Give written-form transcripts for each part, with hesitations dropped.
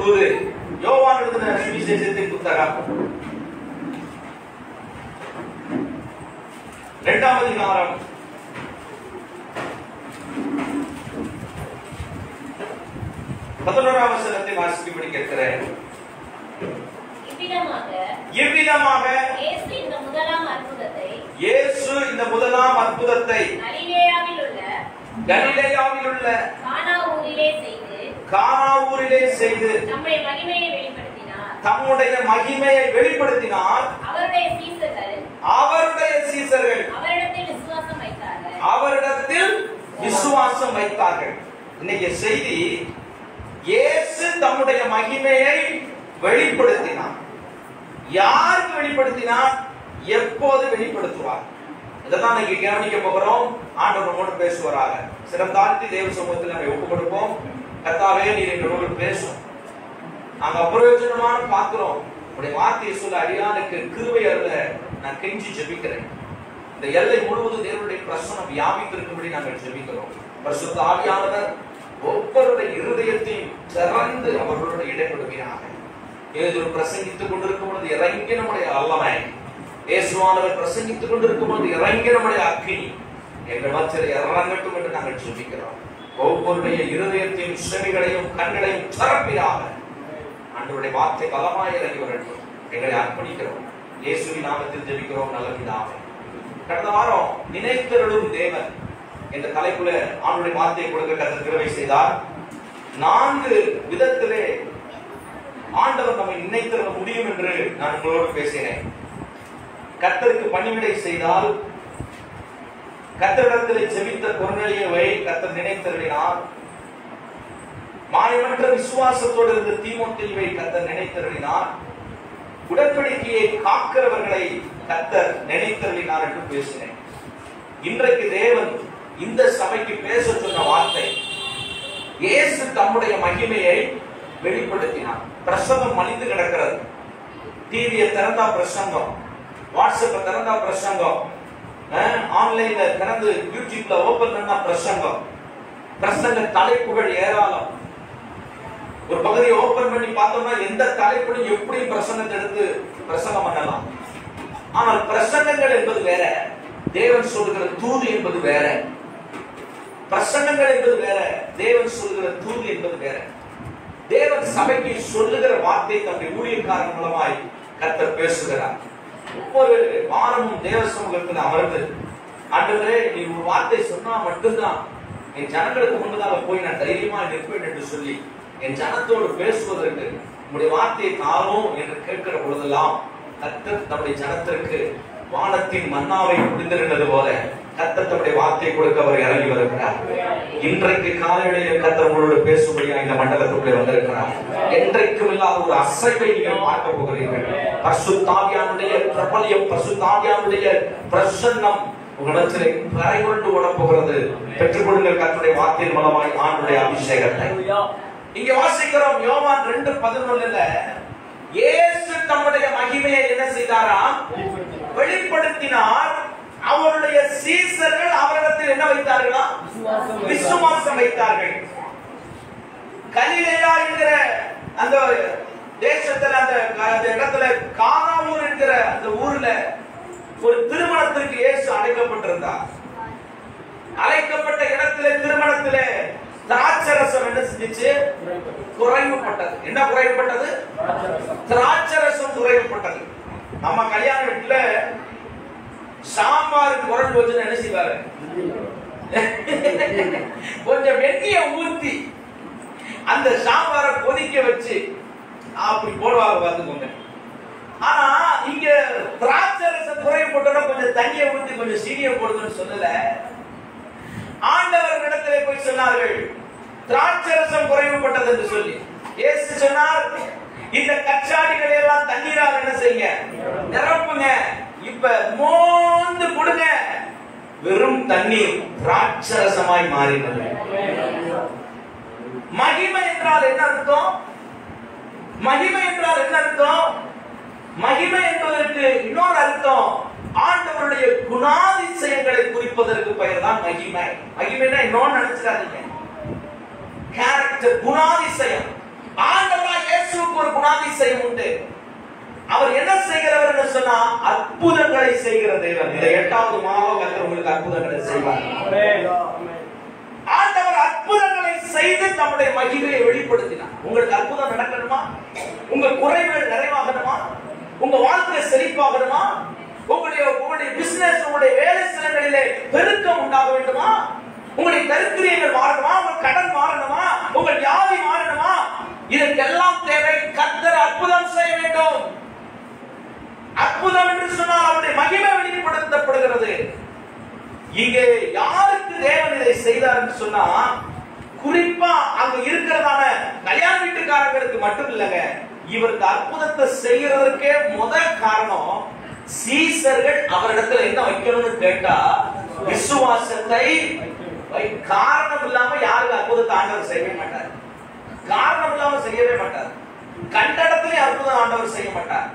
தூது. யோவான் எழுதின சுவிசேஷத்தின் புத்தகம் 2ஆம் அதிகாரம் 11ஆம் வசனத்தை வாசிக்கும்படி கேட்கிறேன். இவ்விதமாக இயேசு இந்த முதலாம் அற்புதத்தை கலிலேயாவில் உள்ள கானா ஊரிலே செய்து தம்முடைய மகிமையை வெளிப்படுத்தினார். அவருடைய சீசர்கள் அவரிடத்தில் விசுவாசம் வைத்தார்கள். இன்னைக்கு செய்தி, இயேசு தம்முடைய மகிமையை வெளிப்படுத்தினார். யாருக்கு வெளிப்படுத்தினார்? எப்போது வெளிப்படுத்துவார்? இதான் இன்னைக்கு கவனிக்க போகிறோம். ஆண்டவர் நம்மோடு பேசுவாராக. சிறந்தாழ்த்தி தேவ சமூகத்தில் நம்ம ஒப்பு கொடுப்போம். கர்த்தாவே, நீர் எங்களோடு பேசும். நாங்க அப்பிரயோஜனமான பார்க்கிறோம். உடைய வார்த்தையை சொல்ல அடியானுக்கு கிருபை அருள நான் கெஞ்சி ஜெபிக்கிறேன். இந்த எல்லை முழுவதும் தேவனுடைய பிரசன்னம் வியாபித்திருக்கும்படி நாங்கள் ஜெபிக்கிறோம். பரிசுத்த ஆவியானவர் ஒவ்வொருடைய இருதயத்தையும் திறந்து அவர்களோடு இடைப்படுகிறார்கள். ஏதோ பிரசங்கித்துக் கொண்டிருக்கும் பொழுது இறங்கி நம்முடைய அல்லமை, இயேசுவானவர் பிரசங்கித்துக் கொண்டிருக்கும் பொழுது இறங்கி நம்முடைய அக்கினி எங்கள் மத்தியில் இறங்கட்டும் என்று நாங்கள் ஜெபிக்கிறோம். ஒவ்வொருடைய இருதயத்தையும் செவிகளையும் கண்களையும் திறப்பீராக. ஆண்டவருடைய வார்த்தை பலமாய் இறங்கி வரட்டும். எங்களை அர்ப்பணிக்கிறோம். இயேசுவின் நாமத்தில் ஜெபிக்கிறோம் நல்ல பிதாவே. கடந்த வாரம் நினைத்தருளும் தேவன் என்ற தலைப்புல ஆண்டவருடைய வார்த்தையை கொடுக்க கர்த்தர் கிருபை செய்தார். 4 விதத்திலே ஆண்டவர் நம்மை நினைத்தருள முடியும் என்று நான் உங்களோடு பேசினேன். கர்த்தருக்கு பணிவிடை செய்தால், கர்த்தரிடத்திலே ஜெபித்த கொர்நேலியுவை கர்த்தர் நினைத்தருளினார். மாயமற்ற விசுவாசத்தோடு இருந்த தீமோத்தேயுவை கர்த்தர் நினைத்தருளினார். உடன்படிக்கையை காக்கிறவர்களை கர்த்தர் நினைத்தருளினார் என்று பேசினேன். இன்றைக்கு தேவன் இந்த சபைக்கு பேச சொன்ன வார்த்தை, இயேசு தம்முடைய மகிமையை வெளிப்படுத்தினார். பிரசங்கம் மலிந்து கிடக்கிறது. டிவியை திறந்தா பிரசங்கம், வாட்ஸ்அப்பை திறந்தா பிரசங்கம், ஆன்லைன்ல திறந்து யூடியூப்ல ஓபன் பண்ணா பிரசங்கம். பிரசங்க தலைப்புகள் ஏராளம். ஒரு பகுதியை ஓபன் பண்ணி பார்த்தோம்னா எந்த தலைப்புலையும் எப்படி பிரசங்கத்தை எடுத்து பிரசங்கம் பண்ணலாம். ஆனால் பிரசங்கங்கள் என்பது வேற, தேவன் சொல்லுகிற தூது என்பது வேற. பிரசங்கங்கள் என்பது வேற, தேவன் சொல்லுகிற தூது என்பது வேற. தேவன் சபைக்கு சொல்லுகிற வார்த்தை தன்னுடைய ஊழியக்காரன் மூலமாய் கர்த்தர் பேசுகிறார். ஒவ்வொரு வாரமும் தேவ சமூகத்தில் அமர்ந்து, ஆண்டவரே, நீ ஒரு வார்த்தை சொன்னா மட்டும்தான் என் ஜனங்களுக்கு முன்பதாக போய் நான் தைரியமா நிற்பேன் என்று சொல்லி என் ஜனத்தோடு பேசுவதற்கு உங்களுடைய வார்த்தையை தாரும் என்று கேட்கிற பொழுதெல்லாம் கர்த்தர் தம்முடைய ஜனத்திற்கு வானத்தின் மன்னாவை முடிந்திருந்தது போல கர்த்தர் தம்முடைய வார்த்தையை கொடுக்க அவர் இறங்கி வருகிறார். இன்றைக்கு காலையிலேயே கர்த்தர் உங்களோடு பேசும்படியா இந்த மண்டலத்துக்குள்ளே வந்திருக்கிறார். என்றைக்கும் இல்லாத ஒரு அசைவை நீங்கள் பார்க்க போகிறீர்கள். பரிசுத்தாவியானுடைய பிரபல்யம், பரிசுத்தாவியானுடைய பிரசன்னம் உங்களிடத்திலே கரை கொண்டு ஓட போகிறது. பெற்றுக் கொடுங்கள் கர்த்தருடைய வார்த்தையின் மூலமாய் ஆண்டுடைய அபிஷேகத்தை. இங்க வாசிக்கிறோம் யோவான் 2:11. இயேசு தம்முடைய மகிமையை என்ன செய்தாராம்? வெளிப்படுத்தினார். அவருடைய சீசர்கள் அவரிடத்தில் என்ன வைத்தார்களா? விசுவாசம் வைத்தார்கள். கலிலேயா என்கிற அந்த தேசத்துல, அந்த இடத்துல கானா ஊர் என்கிற அந்த ஊர்ல ஒரு திருமணத்திற்கு இயேசு அழைக்கப்பட்டிருந்தார். அழைக்கப்பட்ட இடத்திலே திருமணத்திலே திராட்சரசம் என்ன செஞ்சிச்சு? குறைவுபட்டது. என்ன குறைவுபட்டது? திராட்சரசம் குறைவுபட்டது. நம்ம கல்யாண வீட்டுல சாம்பார் குறைஞ்சு வச்சு என்ன செய்வாரு? கொஞ்சம் வெந்நிய ஊத்தி அந்த சாம்பாரை கொதிக்க வச்சு அப்படி போடுவாங்க, பார்த்துக்கோங்க. ஆனா இங்க திராட்சரசம் குறைவுபட்டோட கொஞ்சம் தண்ணியை ஊத்தி கொஞ்சம் சீனியை போடுதுன்னு சொல்லல. ஆண்டவர் இடத்திலே போய் சொன்னார்கள் திராட்சரசம் குறைவுபட்டது என்று சொல்லி. இயேசு சொன்னார், இந்த கச்சாடிகளை எல்லாம் தண்ணீரால் என்ன செய்யுங்க? நிரப்புங்க. இப்ப மோந்து கொடுங்க. வெறும் தண்ணீர் திராட்சரசமாய் மாறினது. மகிமை என்றால் என்ன அர்த்தம்? மகிமை என்றால் என்ன அர்த்தம்? மகிமை என்பதற்கு இன்னொரு அர்த்தம், ஆண்டவருடைய குணாதிசயங்களை குறிப்பதற்கு பெயர் தான் மகிமை. மகிமைனா இன்னொன்னு நினைச்சிடாதீங்க. கேரக்டர், குணாதிசயம். ஆண்டவராகிய இயேசுவுக்கு ஒரு குணாதிசயம் உண்டு. அவர் என்ன செய்கிறவர் என்று சொன்னா அற்புதங்களை செய்கிற தேவன். இந்த 8வது மாதம் கர்த்தர் உங்களுக்கு அற்புதங்களை செய்வார். ஆண்டவர் அற்புதங்களை செய்து தம்முடைய மகிமையை வெளிப்படுத்தினார். உங்களுக்கு அற்புதம் நடக்கணுமா? உங்க குறைகள் நிறைவாகணுமா? உங்க வாழ்க்கை செழிப்பாகணுமா? உங்களுடைய பிசினஸ், உங்களுடைய வேலை ஸ்தலங்களிலே பெருக்கம் உண்டாக வேண்டுமா? உங்களுடைய தரித்திரங்கள் மாறணுமா? உங்கள் கடன் மாறணுமா? உங்கள் வியாதி மாறணுமா? இதற்கெல்லாம் தேவை கர்த்தர் அற்புதம் செய்ய வேண்டும். அற்புதம் என்று சொன்னால் அவருடைய மகிமை வெளிப்படுத்தப்படுகிறது. இங்கே யாருக்கு தேவன் இதை செய்தார் என்று சொன்னா குறிப்பா அங்க இருக்கிறதான கல்யாண வீட்டுக்காரங்களுக்கு மட்டும் இல்லங்க. இவருக்கு அற்புதத்தை செய்யறதற்கே முதல் காரணம் சீசர்கள் அவரிடத்துல என்ன வைக்கணும்னு கேட்டா விசுவாசத்தை. காரணம் இல்லாம யாருக்கு அற்புதத்தை ஆண்டவர் செய்யவே மாட்டார். காரணம் இல்லாம செய்யவே மாட்டார். கண்ட இடத்துல அற்புதம் ஆண்டவர் செய்ய மாட்டார்.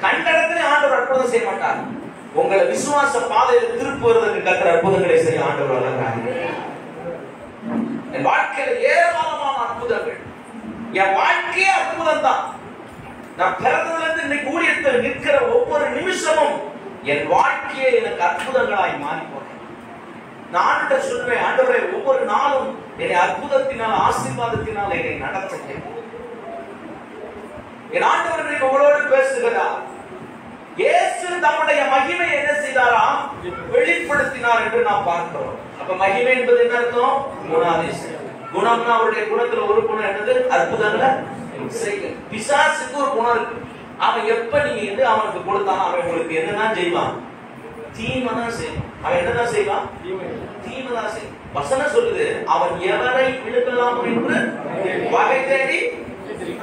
கண்ட இடத்துல ஆண்டவர் அற்புதம் செய்ய மாட்டார். உங்களை விசுவாச பாதையில் திருப்புவதற்கு கர்த்தர் அற்புதங்களை செய்ய ஆண்டவர் வளர்க்கிறார். என் வாழ்க்கையில ஏராளமான அற்புதங்கள். என் வாழ்க்கையே அற்புதம் தான். நான் பிறந்ததுல இருந்து இன்னைக்கு ஊழியத்தில் நிற்கிற ஒவ்வொரு நிமிஷமும் என் வாழ்க்கையை எனக்கு அற்புதங்களாய் மாறி போனேன். நான் சொல்லுவேன், ஆண்டவரே ஒவ்வொரு நாளும் என்னை அற்புதத்தினால் ஆசீர்வாதத்தினால் என்னை நடத்துகிறேன். என் ஆண்டவர் இன்னைக்கு உங்களோடு பேசுகிறார். இயேசு தம்முடைய மகிமை என்ன செய்தாராம்? வெளிப்படுத்தினார் என்று நாம் பார்க்கிறோம். அப்ப மகிமை என்பது என்ன அர்த்தம்? குணாதிசயம். குணம்னா அவருடைய குணத்துல ஒரு குணம் என்னது? அற்புதங்களை செய்ய. பிசாசுக்கு ஒரு குணம் இருக்கு. அவன் எப்ப நீங்க அவனுக்கு கொடுத்தாலும் அவன் உங்களுக்கு என்னதான் செய்வான்? தீமை தான் செய்வான். அவன் என்னதான் செய்வான்? தீமை தான் செய்வான். வசனம் சொல்லுது, அவன் எவரை விழுக்கலாம் என்று வகை தேடி.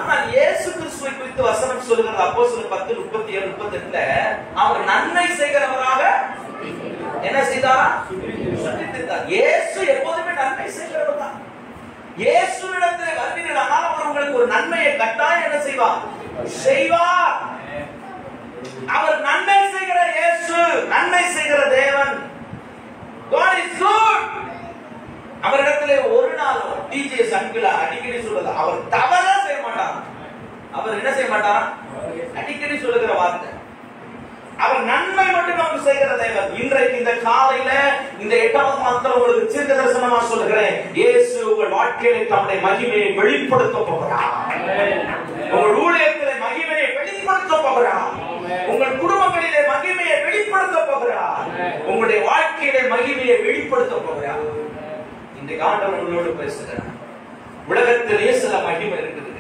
ஆனால் இயேசு கிறிஸ்துவை குறித்து வசனம் சொல்லுகிறது. அப்போஸ்தலர் 10:37-38 அவர் நன்மை செய்கிறவராக என்ன செய்தாரா? சொல்லித்திருந்தார். இயேசு எப்போதுமே நன்மை செய்கிறவர் தான். இயேசுவிடத்தில் வருவீர்கள், ஆனால் அவர் உங்களுக்கு ஒரு நன்மையை கட்டாயம் என்ன செய்வார்? செய்வார். அவர் நன்மை செய்கிற இயேசு, நன்மை செய்கிற தேவன். God is good. அவரிடத்திலே ஒரு நாளும் டிஜே சங்கிலா அடிக்கடி சொல்றது, அவர் தவறே செய்ய மாட்டார். அவர் என்ன செய்ய மாட்டார்? அடிக்கடி சொல்லுகிற வார்த்தை, அவர் நன்மை மட்டும் நமக்கு செய்கிற தேவன். இன்றைக்கு இந்த காலையில இந்த 8வது மாதத்துல உங்களுக்கு தீர்க்க தரிசனமா சொல்லுகிறேன், இயேசு உங்கள் வாழ்க்கையில தம்முடைய மகிமையை வெளிப்படுத்த போகிறார். உங்கள் ஊழியத்திலே மகிமையை வெளிப்படுத்த போகிறார். உங்கள் குடும்பங்களிலே மகிமையை வெளிப்படுத்த போகிறார். உங்களுடைய வாழ்க்கையிலே மகிமையை வெளிப்படுத்த போகிறார். இந்த ஆண்டவர் உங்களோடு பேசுகிறார். உலகத்திலே சில மகிமை இருக்குது.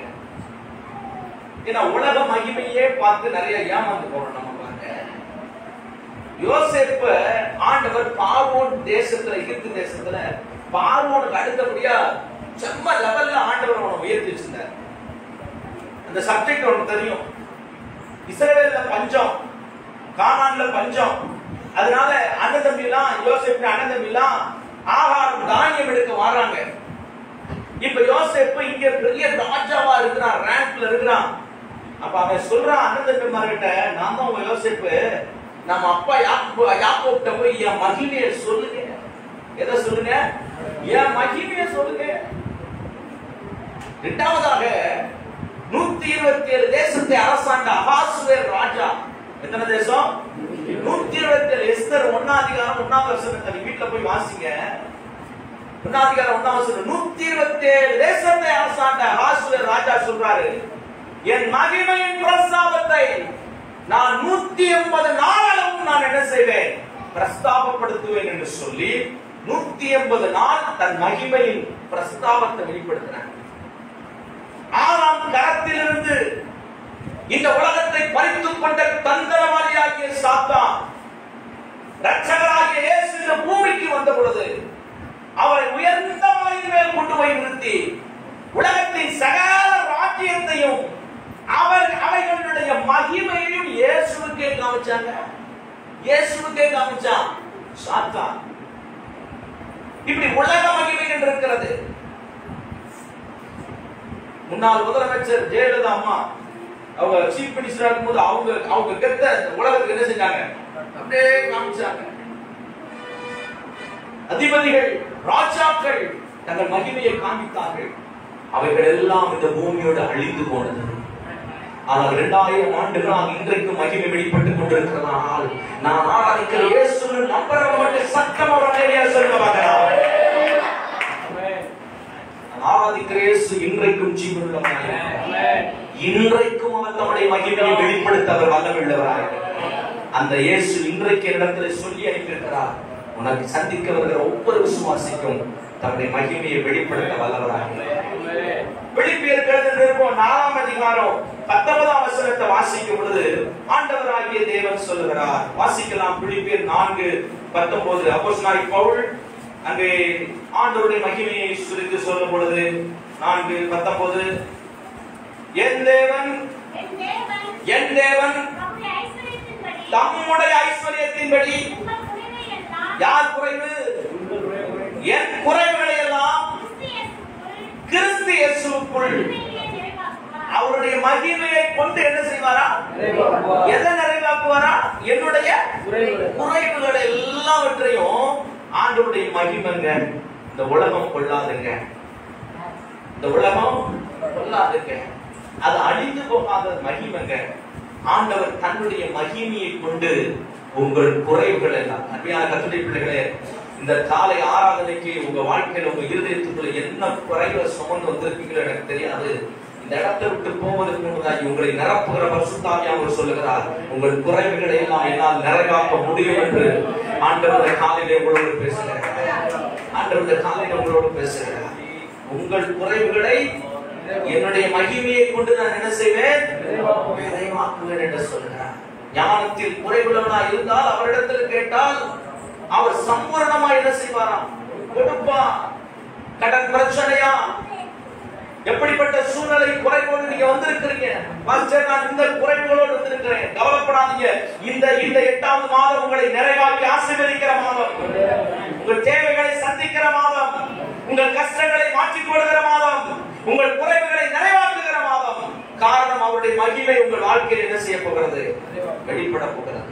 ஏன்னா உலக மகிமையே பார்த்து நிறைய ஏமாந்து போறோம் நம்ம. பாருங்க, யோசேப்பு ஆண்டவர் பார்வோன் தேசத்துல, எகிப்து தேசத்துல பார்வோனுக்கு அடுத்தபடியா செம்ம லெவல்ல ஆண்டவர் அவனை உயர்த்தி வச்சிருந்தார். அந்த சப்ஜெக்ட் உனக்கு தெரியும். இஸ்ரவேல்ல பஞ்சம், கானான்ல பஞ்சம். அதனால அண்ணன் தம்பி எல்லாம், யோசேப்பு அண்ணன் தம்பி எல்லாம் ஆகாரம் தானியம் எடுக்க வராங்க. இப்ப யோசேப்பு இங்க பெரிய ராஜாவா இருக்கிறான், ரேங்க்ல இருக்கிறான். அப்ப அவன் சொல்றான் அண்ணன் தம்பிமார்கிட்ட, நான் தான் உங்க யோசேப்பு, நம்ம அப்பா யாக்கோப்ட போய் என் மகிமையை சொல்லுங்க. எதை சொல்லுங்க? என் மகிமையை சொல்லுங்க. இரண்டாவதாக 127 தேசத்தை அரசாண்ட அகாசுவேர் ராஜா. எத்தனை தேசம்? 127. எஸ்தர் 1:1 வீட்டுல போய் வாசிங்க. 1:1 127 தேசத்தை அரசாண்ட அகாசுவேர் ராஜா சொல்றாரு, என் மகிமையின் பிரஸ்தாபத்தை நான் 180 நாளளவும் நான் என்ன செய்வேன்? பிரஸ்தாபப்படுத்துவேன் என்று சொல்லி 180 நாள் தன் மகிமையின் பிரஸ்தாபத்தை வெளிப்படுத்தினார். ஆறாம் கரத்திலிருந்து இந்த உலகத்தை பறித்துக் கொண்ட தந்திரவாதியாகிய சாத்தான் இரட்சகராகிய இயேசு இந்த பூமிக்கு வந்த பொழுது அவரை உயர்ந்த மலையின் மேல் கொண்டு போய் நிறுத்தி உலகத்தின் சகல ராஜ்யத்தையும் அவைகளுடைய மகிமையையும் இயேசுவுக்கே காமிச்சாங்க. இயேசுவுக்கே காமிச்சான் சாத்தான். இப்படி உலக மகிமை என்று இருக்கிறது. முன்னாள் முதலமைச்சர் ஜெயலலிதா அம்மா அவங்க சீஃப் மினிஸ்டரா இருக்கும்போது அவங்க கெத்த உலகத்துக்கு என்ன செஞ்சாங்க? அப்படியே காமிச்சாங்க. அதிபதிகள், ராஜாக்கள் தங்கள் மகிமையை காண்பித்தார்கள். அவைகள் எல்லாம் இந்த பூமியோடு அழிந்து போனது. ஆனால் 2000 ஆண்டுகளாக இன்றைக்கு மகிமை வெளிப்பட்டுக் கொண்டிருக்கிறதால் நான் ஆராதிக்கிற இயேசுவின் நம்புறவங்க மட்டும் சத்தம் ஒரு அலையா சொல்லுவாங்க. நான் ஆராதிக்கிற இயேசு இன்றைக்கும் ஜீவனுள்ளவராய், இன்றைக்கும் அவர் தம்முடைய மகிமையை வெளிப்படுத்த அவர் வல்லமையுள்ளவராய். அந்த இயேசு இன்றைக்கு இடத்தில் சொல்லி அனுப்பியிருக்கிறார், உனக்கு சந்திக்க வருகிற ஒவ்வொரு விசுவாசிக்கும் தம்முடைய மகிமையை வெளிப்படுத்த வல்லவராக. பிலிப்பியர் எழுதின நிருபம் 4ஆம் அதிகாரம் 19ஆம் வசனத்தை வாசிக்கும் பொழுது ஆண்டவராகிய தேவன் சொல்லுகிறார். வாசிக்கலாம். பிலிப்பியர் 4:19. அப்போஸ்தலனாகிய பவுல் அங்கே ஆண்டவருடைய மகிமையை சுருக்கி சொல்லும் பொழுது 4:19 என் தேவன் தம்முடைய ஐஸ்வரியத்தின்படி யார் குறைவு? என் குறைவுகளை எல்லாம் கிறிஸ்து இயேசுவுக்குள் அவருடைய மகிமையை கொண்டு என்ன செய்வாரா? எதை நிறைவாக்குவாரா? என்னுடைய குறைவுகள் எல்லாவற்றையும் ஆண்டவருடைய மகிமைங்க. இந்த உலகம் கொள்ளாதுங்க, இந்த உலகம் கொள்ளாதுங்க, அது அழிந்து போகாத மகிமைங்க. ஆண்டவர் தன்னுடைய மகிமையை கொண்டு உங்கள் குறைவுகள் எல்லாம். அருமையான கர்த்தருடைய பிள்ளைகளே, இந்த காலை ஆராதனைக்கு உங்க வாழ்க்கையில உங்க இருதயத்துக்குள்ள என்ன குறைகளை சுமந்து வந்திருக்கீங்களோ எனக்கு தெரியாது. இந்த இடத்தை விட்டு போவதற்கு முன்னதாக உங்களை நிரப்புகிற பரிசுத்தாவியானவர் சொல்லுகிறார், உங்கள் குறைவுகளை எல்லாம் என்னால் நிறைவாக்க முடியும் என்று ஆண்டவர் காலையிலே உங்களோடு பேசுகிறார். ஆண்டவர் காலையில உங்களோடு பேசுகிறார். உங்கள் குறைவுகளை என்னுடைய மகிமையை கொண்டு நான் என்ன செய்வேன்? நிறைவாக்குவேன் என்று சொல்கிறார். ஞானத்தில் குறைவுள்ளவனாய் இருந்தால் அவரிடத்தில் கேட்டால் அவர் சம்பூர்ணமா என்ன செய்வாராம்? கொடுப்பார். கடன் பிரச்சனையா? எப்படிப்பட்ட சூழ்நிலை குறைவோடு நீங்க வந்திருக்கிறீங்க? பாஸ்டர், நான் இந்த குறைவுகளோடு வந்திருக்கிறேன். கவலைப்படாதீங்க. இந்த 8வது மாதம் உங்களை நிறைவாக்கி ஆசீர்வதிக்கிற மாதம், உங்கள் தேவைகளை சந்திக்கிற மாதம், உங்கள் கஷ்டங்களை மாற்றிக் கொடுக்கிற மாதம், உங்கள் குறைவுகளை நிறைவாக்குகிற மாதம். காரணம், அவருடைய மகிமை உங்கள் வாழ்க்கையில் என்ன செய்ய போகிறது? வெளிப்பட போகிறது.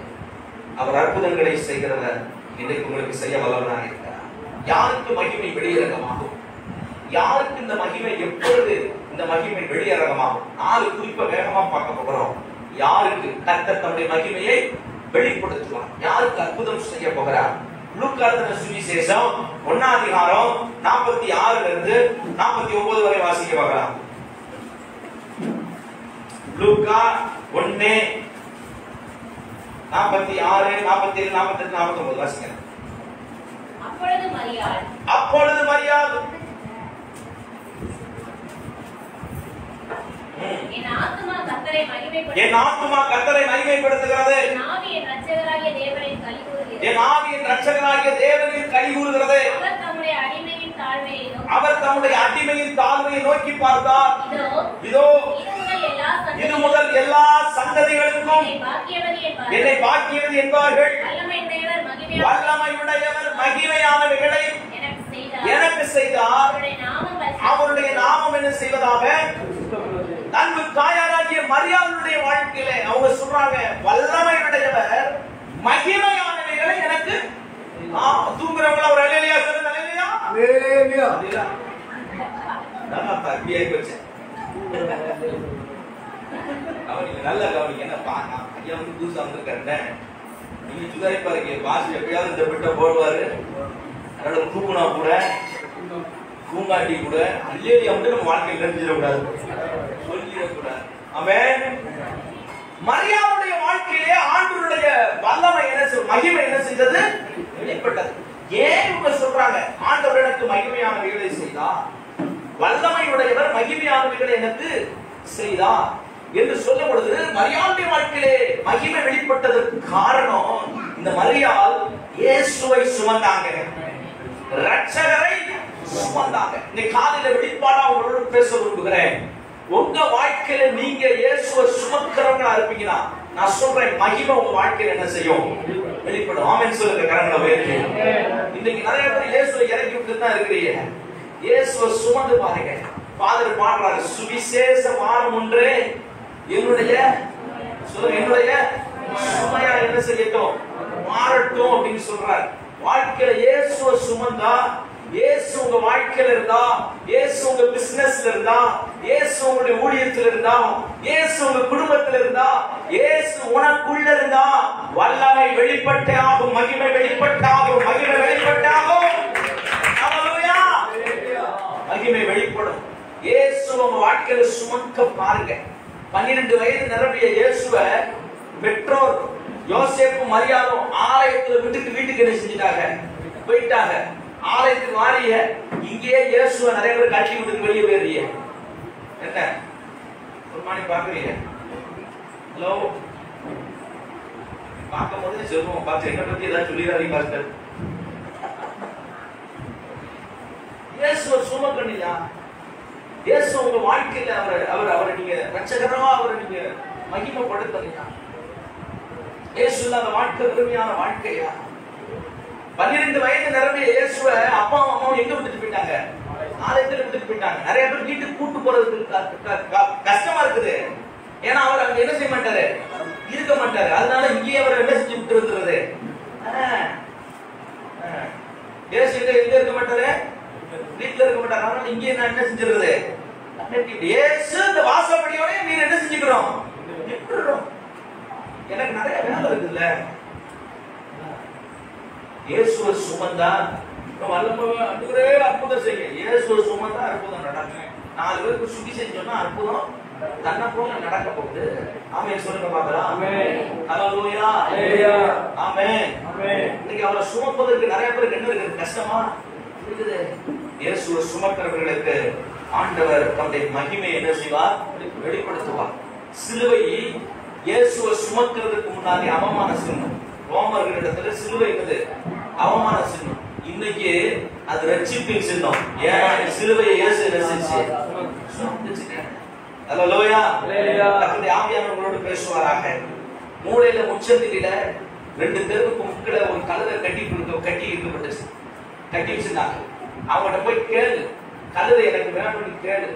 அவர் அற்புதங்களை செய்கிறவர். இன்றைக்கு உங்களுக்கு செய்ய வல்லவராக இருக்கிறார். யாருக்கு மகிமை வெளியரங்கமாகும்? யாருக்கு இந்த மகிமை எப்பொழுது இந்த மகிமை வெளியரங்கமாகும்? 4 குறிப்பை வேகமா பார்க்க போகிறோம். யாருக்கு கர்த்தர் தம்முடைய மகிமையை வெளிப்படுத்துவார்? யாருக்கு அற்புதம் செய்ய போகிறார்? லூக்கா எழுதின சுவிசேஷம் 1ஆம் அதிகாரம் 46 இருந்து 49 வரை வாசிக்க பார்க்கலாம். லூக்கா 1 46 47 48 49 வாசிக்கிறேன். அப்பொழுது மரியாள் என் ஆத்துமா கர்த்தரை மகிமைப்படுத்துகிறது, என் ஆவி என் இரட்சகராகிய தேவனில் களிகூறுகிறது. அவர் தம்முடைய அடிமையின் தாழ்மையை நோக்கி பார்த்தார். இதோ இது முதல் எல்லா சந்ததிகளுக்கும் என்னை பாக்கியவது என்பார்கள். வல்லமையுடையவர் மகிமையானவைகளை எனக்கு செய்தார். அவருடைய நாமம் என்ன செய்வதாக? அன்பு தாயாராகிய மரியாளுடைய வாழ்க்கையிலே அவங்க சொல்றாங்க, வல்லமையுடையவர் மகிமையானவைகளை எனக்கு. தூங்குறவங்கள ஒரு அல்லேலூயா சொல்லுங்க. அல்லேலூயா, அல்லேலூயா. நான் தப்பியே போச்சேன். அவனுக்கு நல்ல கவனிங்க. என்னப்பா, ஐயா வந்து புதுசா வந்திருக்காருன்னு நீங்க சுதாரிப்பாருங்க. பாசி எப்பயாவது இந்த பிட்ட போடுவாரு. அதோட தூக்குனா கூட தூங்காட்டி கூட அல்லேலூயா வந்து நம்ம வாழ்க்கையில் தெரிஞ்சிடக்கூடாது, சொல்லிடக்கூடாது. ஆமென். மரியாளுடைய வாழ்க்கையிலே ஆண்டவருடைய வல்லமை என்ன செய்ய, மகிமை என்ன செய்தது? வெளிப்பட்டது. ஏன் இவங்க சொல்றாங்க ஆண்டவர் எனக்கு மகிமையானவைகளை செய்தார், வல்லமையுடையவர் மகிமையானவைகளை எனக்கு செய்தார் என்று சொல்லும் பொழுது மரியாளுடைய வாழ்க்கையிலே மகிமை வெளிப்பட்டதற்கு காரணம், இந்த மரியாள் இயேசுவை சுமந்தாங்க, இரட்சகரை சுமந்தாங்க. இந்த காலையில வெளிப்பாடா உங்களோட பேச விரும்புகிறேன். உங்க வாழ்க்கையில நீங்க இயேசுவை சுமக்கிறவங்களா இருப்பீங்கன்னா நான் சொல்றேன், மகிமை உங்க வாழ்க்கையில என்ன செய்யும்? வெளிப்படும். ஆமென் சொல்லுங்க. கரங்களை உயர்த்தி. இன்னைக்கு நிறைய பேர் இயேசுவை இறக்கி விட்டு தான் இருக்கிறீங்க. இயேசுவை சுமந்து பாருங்க. ஃபாதர் பாடுறாரு, சுவிசேஷ வாரம் ஒன்றே என்னுடைய சுமையா என்ன செய்யட்டும்? மாறட்டும் அப்படின்னு சொல்றாரு. வாழ்க்கையில இயேசுவை சுமந்தா இயேசு உங்க வாழ்க்கையில இருந்தா, இயேசு உங்க பிசினஸ்ல இருந்தா, இயேசு உங்களுடைய ஊழியத்துல இருந்தா, இயேசு உங்க குடும்பத்துல இருந்தா, இயேசு உனக்குள்ள இருந்தா வல்லமை வெளிப்பட்டே ஆகும், மகிமை வெளிப்பட்டே ஆகும், மகிமை வெளிப்பட்டே ஆகும். ஹல்லேலூயா. மகிமை வெளிப்படும். இயேசு உங்க வாழ்க்கையில சுமக்க பாருங்க. 12 வயது நிரம்பிய இயேசுவை பெற்றோர் யோசேப்பு மரியாதும் ஆலயத்துல விட்டுட்டு வீட்டுக்கு என்ன செஞ்சிட்டாங்க? போயிட்டாங்க. ஆலயத்துக்கு மாறிய இங்கே இயேசுவை நிறைய பேர் கட்டி விட்டு வெளியே போயிடுறீங்க. என்ன ஒரு மாதிரி பாக்குறீங்க? ஹலோ, பார்க்கும் போது சொல்லுவோம், பார்த்து என்ன பத்தி ஏதாவது சொல்லிடாதீங்க பாஸ்டர். இயேசுவை சுமக்கணியா? இயேசு உங்க வாழ்க்கையில அவரை நீங்க ரட்சகரமா அவரை நீங்க மகிமைப்படுத்தலையா? இயேசு இல்லாத வாழ்க்கை பெருமையான வாழ்க்கையா? 12 வயது நிரம்பிய இயேசுவை அப்பா அம்மாவும் எங்க விட்டுட்டு போயிட்டாங்க? ஆலயத்துல விட்டுட்டு போயிட்டாங்க. நிறைய பேர் வீட்டுக்கு கூட்டு போறதுக்கு கஷ்டமா இருக்குது. ஏன்னா அவர் அங்க என்ன செய்ய மாட்டாரு, இருக்க மாட்டாரு. அதனால இங்கேயே அவர் என்ன செஞ்சு விட்டு இருக்கிறது? இயேசு எங்க இருக்க மாட்டாரு, வீட்டுல இருக்க மாட்டாரு. அதனால இங்கே நான் என்ன செஞ்சிருக்கிறது? இயேசு இந்த வாசப்படியோட நீங்க என்ன செஞ்சுக்கிறோம்? விட்டுறோம். எனக்கு நிறைய வேலை இருக்குல்ல. இயேசுவை சுமந்தா வல்லமை அற்புதம் செய்ய. இயேசுவை சுமந்தா அற்புதம் நடக்கும். 4 பேருக்கு சுத்தி செஞ்சோம்னா அற்புதம் தன்னை போல நடக்க போகுது. ஆமென் சொல்லுங்க பார்க்கலாம். ஆமென். ஹல்லேலூயா. ஆமென். இன்னைக்கு அவரை சுமப்பதற்கு நிறைய பேருக்கு என்ன இருக்குது? கஷ்டமா இருக்குது. இயேசுவை சுமக்கிறவர்களுக்கு ஆண்டவர் தம்முடைய மகிமையை என்ன செய்வார்? வெளிப்படுத்துவார். சிலுவை இயேசுவை சுமக்கிறதுக்கு முன்னாடி அவமான சின்னம். ரோமர்களிடத்துல சிலுவை இருக்குது அவமான சின்னம். இன்னைக்கு அது ரட்சிப்பின் சின்னம். ஏன்னா சிலுவையை இயேசு ரசிச்சு ஹல்லேலூயா. கர்த்தருடைய ஆவியானவர் உங்களோடு பேசுவாராக. மூலையில முச்சந்தில 2 தெருவுக்கு முக்கில ஒரு கழுதை கட்டி இருக்கப்பட்டுச்சு. கட்டி வச்சிருந்தாங்க. அவங்கள்ட்ட போய் கேளு, கழுதை எனக்கு வேணும்னு கேளு.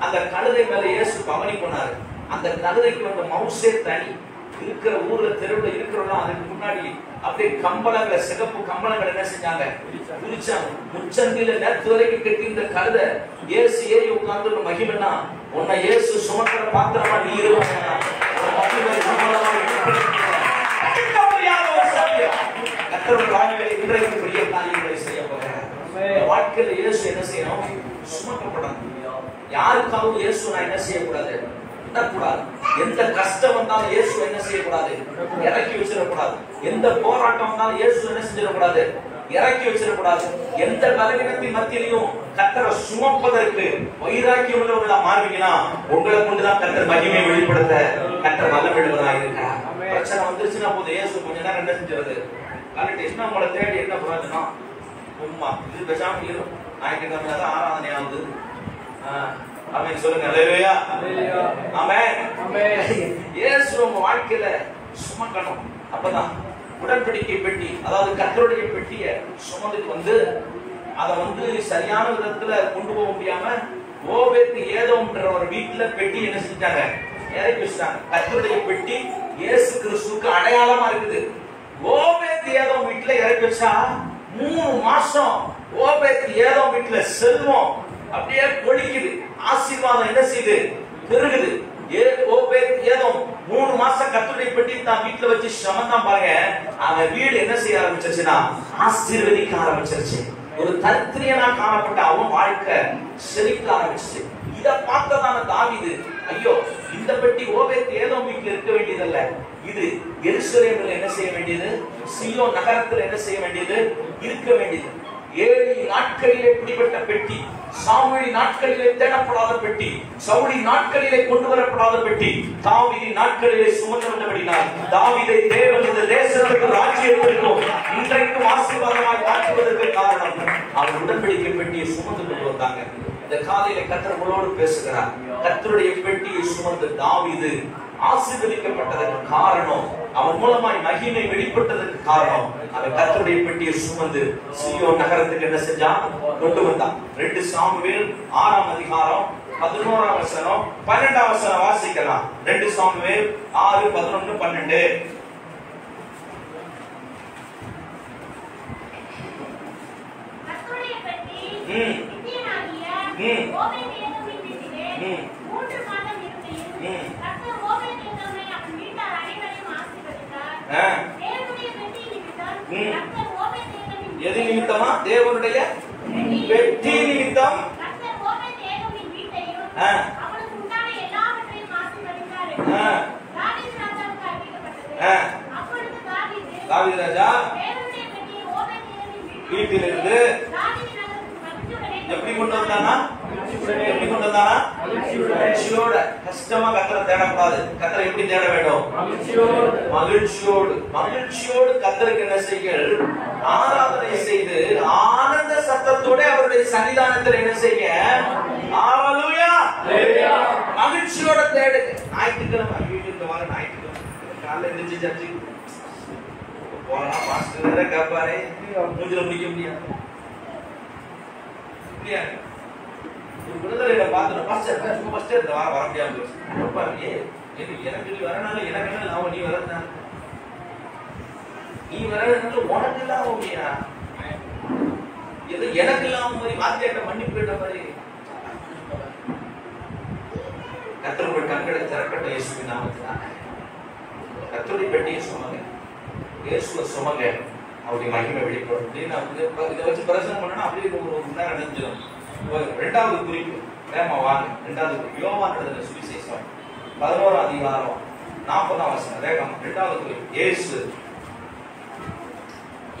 அந்த கழுதை மேல இயேசு பவனி பண்ணாரு. அந்த கழுதைக்கு வந்த மவுசே தனி. இருக்கிற ஊர்ல தெருவில் இருக்கிறவங்க அதுக்கு முன்னாடி அப்படியே கம்பளங்களை, சிகப்பு கம்பளங்களை என்ன செஞ்சாங்க? பிரிச்சாங்க. முச்சந்தில நேற்று வரைக்கும் கட்டி இந்த கழுதை இயேசு ஏறி உட்கார்ந்து மகிமைனா உன்னை இயேசு சுமக்கிற பாத்திரமா நீ இருவாங்க. இன்றைக்கு பெரிய காரியங்களை செய்ய போகிறார். வாழ்க்கையில இயேசு என்ன செய்யணும்? சுமக்கப்படணும். யாருக்காகவும் இயேசு நான் என்ன செய்யக்கூடாது? எந்த கஷ்டம் வந்தாலும் இயேசு என்ன செய்யக்கூடாது? இறக்கி வச்சிடக்கூடாது. எந்த போராட்டம் வந்தாலும் இயேசு என்ன செஞ்சிடக்கூடாது? இறக்கி வச்சிடக்கூடாது. எந்த பலவீனத்தின் மத்தியிலையும் கர்த்தரை சுமப்பதற்கு வைராக்கியம் உள்ளவர்களா மாறுவீங்கன்னா உங்களை கொண்டுதான் கர்த்தர் மகிமை வெளிப்படுத்த கர்த்தர் வல்லமையுள்ளவராக இருக்கிறார். பிரச்சனை வந்துருச்சுன்னா போது இயேசு கொஞ்ச நேரம் என்ன செஞ்சிருது? கரெக்ட். என்ன உங்களை தேடி என்ன பிரயோஜனம்? உண்மை இது பேசாம இரும். ஞாயிற்றுக்கிழமை தான் ஆராதனை ஆகுது. ஆமென் சொல்லுங்க. ஹல்லேலூயா. ஆமென். இயேசு உங்க வாழ்க்கையில சுமக்கணும். அப்பதான் உடன்படிக்கை பெட்டி, அதாவது கர்த்தருடைய பெட்டியை சுமந்துட்டு வந்து அதை சரியான விதத்துல கொண்டு போக முடியாம ஓபேத் ஏதோம்ன்ற ஒரு வீட்டுல பெட்டி என்ன செஞ்சாங்க? இறக்கி வச்சாங்க. கர்த்தருடைய பெட்டி இயேசு கிறிஸ்துவுக்கு அடையாளமா இருக்குது. ஓபேத் ஏதோம் வீட்டுல இறக்கி வச்சா 3 மாசம் ஓபேத் ஏதோம் வீட்டுல செல்வம் அப்படியே பொழிக்குது. ஆசீர்வாதம் என்ன செய்யுது? பெருகுது. ஏதோ 3 மாசம் கர்த்தருடைய பெட்டி தான் வீட்டுல வச்சு சமந்தான் பாருங்க. அவன் வீடு என்ன செய்ய ஆரம்பிச்சிருச்சுன்னா ஆசீர்வதிக்க ஆரம்பிச்சிருச்சு. ஒரு தரித்திரியனா காணப்பட்ட அவன் வாழ்க்கை செழிக்க ஆரம்பிச்சிச்சு. இத பார்த்ததான தாவீது, ஐயோ இந்த பெட்டி ஓபேத் ஏதோ வீட்டுல இருக்க வேண்டியதல்ல, இது எருசலேமில் என்ன செய்ய வேண்டியது? சீயோன் நகரத்தில் என்ன செய்ய வேண்டியது? இருக்க வேண்டியது. 7 நாட்களிலே பிடிபட்ட பெட்டி, சாமுவேலி நாட்களிலே தேடப்படாத பெட்டி, சவுலி நாட்களிலே கொண்டு வரப்படாத பெட்டி, தாவீதின் நாட்களிலே சுமந்து வந்தபடினால் தாவீதை தேவன் இந்த தேசத்துக்கு ராஜ்யத்திற்கும் இன்றைக்கும் ஆசீர்வாதமாய் மாற்றுவதற்கு காரணம் அவர் உடன்படிக்கை பெட்டியை சுமந்து கொண்டு வந்தாங்க. இந்த காலையில கர்த்தர் உங்களோடு பேசுகிறார். கர்த்தருடைய பெட்டியை சுமந்து தாவீது ஆசீர்வதிக்கப்பட்டதற்கு காரணம், அவன் மூலமாய் மகிமை வெளிப்பட்டதற்கு காரணம், அவன் கர்த்தருடைய பெட்டியை சுமந்து சீயோன் நகரத்துக்கு என்ன செஞ்சான்? கொண்டு வந்தான். 2 சாமுவேல் 6ஆம் அதிகாரம் 11ஆம் வசனம் 12ஆம் வசனம் வாசிக்கலாம். 2 சாமுவேல் 6 11 12. கர்த்தருடைய பெட்டி ஓபேதேதோமின் வீட்டிலே 3 மாதம் இருக்கையில் கர்த்தர் ஓபேதேதோமை அவன் வீட்டார் அனைவரையும் ஆசீர்வதித்தார். தேவனுடைய பெட்டி நிமித்தம் கர்த்தர் ஓபேதேதோமின் எது நிமித்தமா? தேவனுடைய பெட்டி நிமித்தம் கர்த்தர் ஓபேதேதோமின் வீட்டையும் அவனுக்கு உண்டான எல்லாவற்றையும் ஆசீர்வதித்தார். தாவீது ராஜாவுக்கு அறிவிக்கப்பட்டது. அப்பொழுது தாவீது ராஜா தேவனுடைய பெட்டியை ஓபேதேதோமின் வீட்டிலிருந்து தாவீது நகரத்துக்கு மகிழ்ச்சியுடனே எப்படி கொண்டு வந்தானா? எப்படி கொண்டு வந்தானா? மகிழ்ச்சியோட. கஷ்டமா கர்த்தரை தேடக்கூடாது. கர்த்தரை எப்படி தேட வேண்டும்? மகிழ்ச்சியோடு. மகிழ்ச்சியோடு கர்த்தருக்கு என்ன செய்யுங்கள்? ஆராதனை செய்து ஆனந்த சத்தத்தோட அவருடைய சன்னிதானத்தில் என்ன செய்ய? ஹalleluya. மகிழ்ச்சியோட தேடுங்க. ஞாயிற்றுக்கிழமை வீட்டுக்கு வாங்க. ஞாயிற்றுக்கிழமை காலையில எழுந்திருச்சு சர்ச்சுக்கு போலாம். பாஸ்டர் வேற கேட்பாரே, மூஞ்சில முடிக்க முடியாது. ஒரு விடுதலையில பாத்துறோம். பாஸ்டர் இந்த வாரம் வர முடியாது. எனக்கு வரனால எனக்கு என்ன லாபம்? நீ வரதுனால உனக்கு இல்லாம முடியா? எது எனக்கு இல்லாம மாதிரி வாத்தியாட்ட மன்னிப்பு கேட்ட மாதிரி. கர்த்தருடைய கண்களை திறக்கட்டும் இயேசுவின் நாமத்தினால. கர்த்தருடைய பெட்டியை சுமங்க, இயேசுவை சுமங்க, அவருடைய மகிமை வெளிப்படும். இதை வச்சு பிரசனம் பண்ணா அப்படியே ஒரு மணி நேரம் அடைஞ்சிடும். இரண்டாவது குறிப்பு வேமா வாங்க. இரண்டாவது குறிப்பு யோவான் எழுதின சுவிசேஷம் 11ஆம் அதிகாரம் 40ஆம் வசனம். வேகம். இரண்டாவது குறிப்பு இயேசு.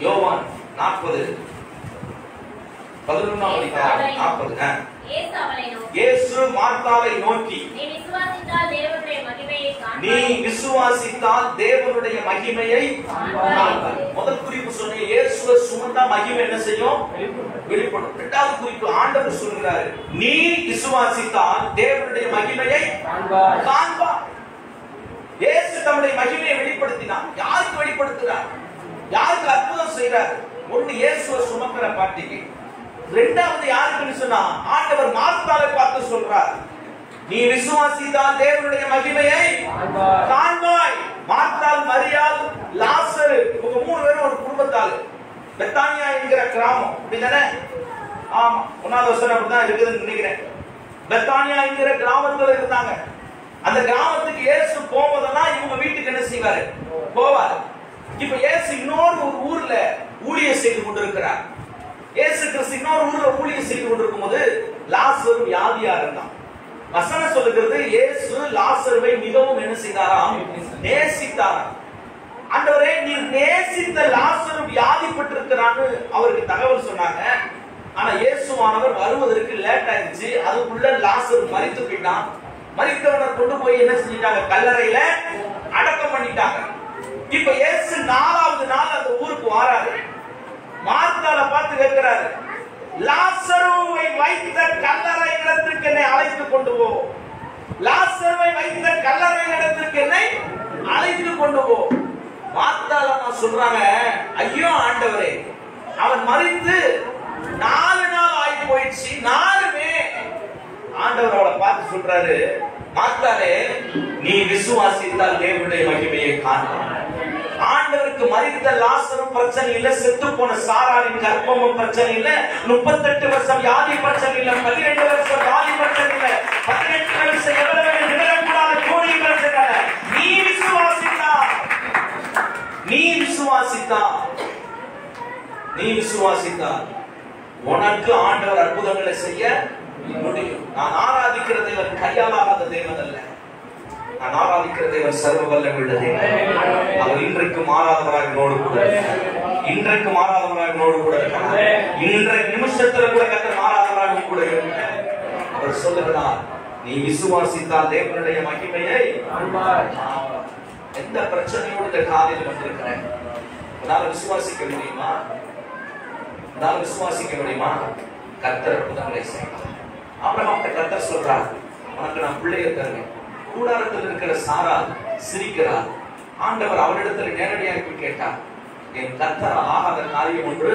யோவான் 40 11ஆம் அதிகாரம் 40. இயேசு மார்த்தாளை நோக்கி, நீ விசுவாசித்தால் தேவனுடைய மகிமையை காண்பாய். முதல் குறிப்பு சொன்ன இயேசுவை சுமந்தா மகிமை என்ன செய்யும்? வெளிப்படும். இரண்டாவது குறிப்பு ஆண்டவர் சொல்கிறார், நீ விசுவாசித்தால் தேவனுடைய மகிமையை காண்பாய். இயேசு தம்முடைய மகிமையை வெளிப்படுத்தினார். யாருக்கு வெளிப்படுத்துகிறார்? யாருக்கு அற்புதம் செய்கிறார்? ஒன்று இயேசுவை சுமக்கிற பாட்டிக்கு. இரண்டாவது யாருக்குன்னு சொன்னா ஆண்டவர் மார்த்தாளை பார்த்து சொல்றார், நீ விசுவாசித்தால் தேவனுடைய மகிமையை காண்பாய். மார்த்தாள், மரியாள், லாசரு இவங்க 3 பேரும் ஒரு குடும்பத்தாள். பெத்தானியா என்கிற கிராமம். அப்படிதானே? ஆமா, 1வது வசனம் அப்படிதான் இருக்குதுன்னு நினைக்கிறேன். பெத்தானியா என்கிற கிராமத்துல இருந்தாங்க. அந்த கிராமத்துக்கு இயேசு போவதெல்லாம் இவங்க வீட்டுக்கு என்ன செய்வாரு? போவாரு. இப்ப இயேசு இன்னொரு ஊர்ல ஊழியம் செய்து கொண்டிருக்கிறார். இயேசு கிறிஸ்து இன்னொரு ஊர்ல ஊழியம் செய்து கொண்டிருக்கும் போது லாசரு வியாதியா இருந்தான். வசனம் சொல்லுகிறது, இயேசு லாசருவை மிகவும் என்ன செய்தாராம்? நேசித்தாராம். ஆண்டவரே, நீர் நேசித்த லாசரு வியாதிப்பட்டிருக்கிறான்னு அவருக்கு தகவல் சொன்னாங்க. ஆனா இயேசுவானவர் வருவதற்கு லேட் ஆயிடுச்சு. அதுக்குள்ள லாசரு மரித்து போயிட்டான். மரித்தவனை கொண்டு போய் என்ன செஞ்சிட்டாங்க? கல்லறையில அடக்கம் பண்ணிட்டாங்க. இப்ப இயேசு 4வது நாள் அந்த ஊருக்கு வராரு. மார்த்தாளை பார்த்து கேட்கிறாரு, லாசருவை வைத்த கல்லறை இடத்திற்கு என்னை அழைத்து கொண்டு போ. லாசருவை வைத்த கல்லறை இடத்திற்கு என்னை அழைத்து கொண்டு போ. மார்த்தாளை சொல்றாங்க, ஐயோ ஆண்டவரே, அவன் மரித்து 4 நாள் ஆகி போயிடுச்சு. 4மே. ஆண்டவர் அவளை பார்த்து சொல்றாரு, மார்த்தாளே, நீ விசுவாசித்தால் தேவனுடைய மகிமையை காண்பாய். ஆண்டவருக்கு மரித்த லாசரும் பிரச்சனை இல்ல, செத்து போன சாராரின் கர்ப்பமும் பிரச்சனை இல்ல, 38 வருஷம் வியாதி பிரச்சனை இல்ல, 12 வருஷம் வியாதி பிரச்சனை இல்ல, 18 வருஷம் எவ்வளவு நிகழக்கூடாத கோடி பிரச்சனை. நீ விசுவாசித்தா உனக்கு ஆண்டவர் அற்புதங்களை செய்ய முடியும். நான் ஆராதிக்கிற தேவன் கையாலாகாத தேவன் அல்ல. நான் ஆராதிக்கிற தேவன் சர்வ வல்லமையுள்ள தேவன். அவர் இன்றைக்கு மாறாதவராக என்னோடு கூட இருக்கிறார். இன்றைக்கு மாறாதவராக என்னோடு கூட இருக்கிறார். இன்றைய நிமிஷத்துல கூட கர்த்தர் மாறாதவராக கூட இருக்கிறார். அவர் சொல்லுகிறார், நீ விசுவாசித்தால் தேவனுடைய மகிமையை காண்பாய். எந்த பிரச்சனையோடு இந்த காலையில் வந்திருக்கிறேன்? உன்னால விசுவாசிக்க முடியுமா? உன்னால விசுவாசிக்க முடியுமா? கர்த்தர் அற்புதங்களை செய்வார். ஆபிரகாம் கர்த்தர் சொல்றார், உனக்கு நான் பிள்ளையை தருவேன். கூடாரத்தில் இருக்கிற சாரா சிரிக்கிறார். ஆண்டவர் அவரிடத்தில் நேரடியாக கேட்டார், என் கர்த்தரால் ஆகாத காரியம் ஒன்று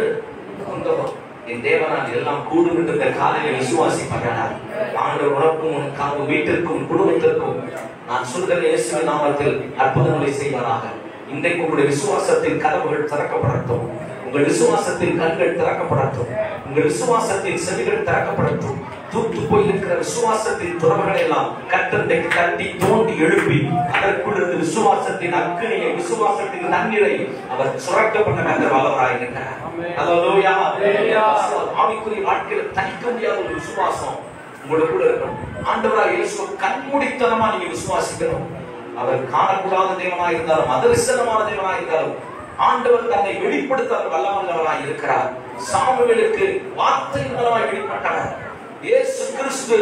உண்டோ? என் தேவனால் எல்லாம் கூடும் என்று இந்த காலையில விசுவாசிப்பட்டார். ஆண்டவர் உனக்கும் உன் வீட்டிற்கும் குடும்பத்திற்கும் நான் சொல்கிற இயேசுவின் நாமத்தில் அற்புதங்களை செய்வாராக. இன்றைக்கு உங்களுடைய விசுவாசத்தின் கதவுகள் திறக்கப்படட்டும். உங்கள் விசுவாசத்தின் கண்கள் திறக்கப்படட்டும். உங்கள் விசுவாசத்தின் செவிகள் திறக்கப்படட்டும். தூத்து போயிருக்கிற விசுவாசத்தின் துறவுகளை எல்லாம் கர்த்தர் தட்டி தோண்டி எழுப்பி அதற்குள் இருந்து விசுவாசத்தின் அக்கினியை, விசுவாசத்தின் தண்ணீரை அவர் சுரக்க பண்ண கர்த்தர் வல்லவராயிருக்கிறார். அல்லேலூயா. ஆவிக்குரிய வாழ்க்கையில் தணிக்க முடியாத ஒரு விசுவாசம் உங்களுக்குள்ள இருக்கணும். ஆண்டவராக இயேசுவை கண்மூடித்தனமா நீங்க விசுவாசிக்கணும். அவர் காணக்கூடாத தேவனாய் இருந்தாலும், அதரிசனமான தேவனாய் இருந்தாலும், ஆண்டவர் தன்னை வெளிப்படுத்த வல்லவராய் இருக்கிறார். சாமுவேலுக்கு வார்த்தையின் மூலமாய் வெளிப்பட்டார். இயேசு கிறிஸ்து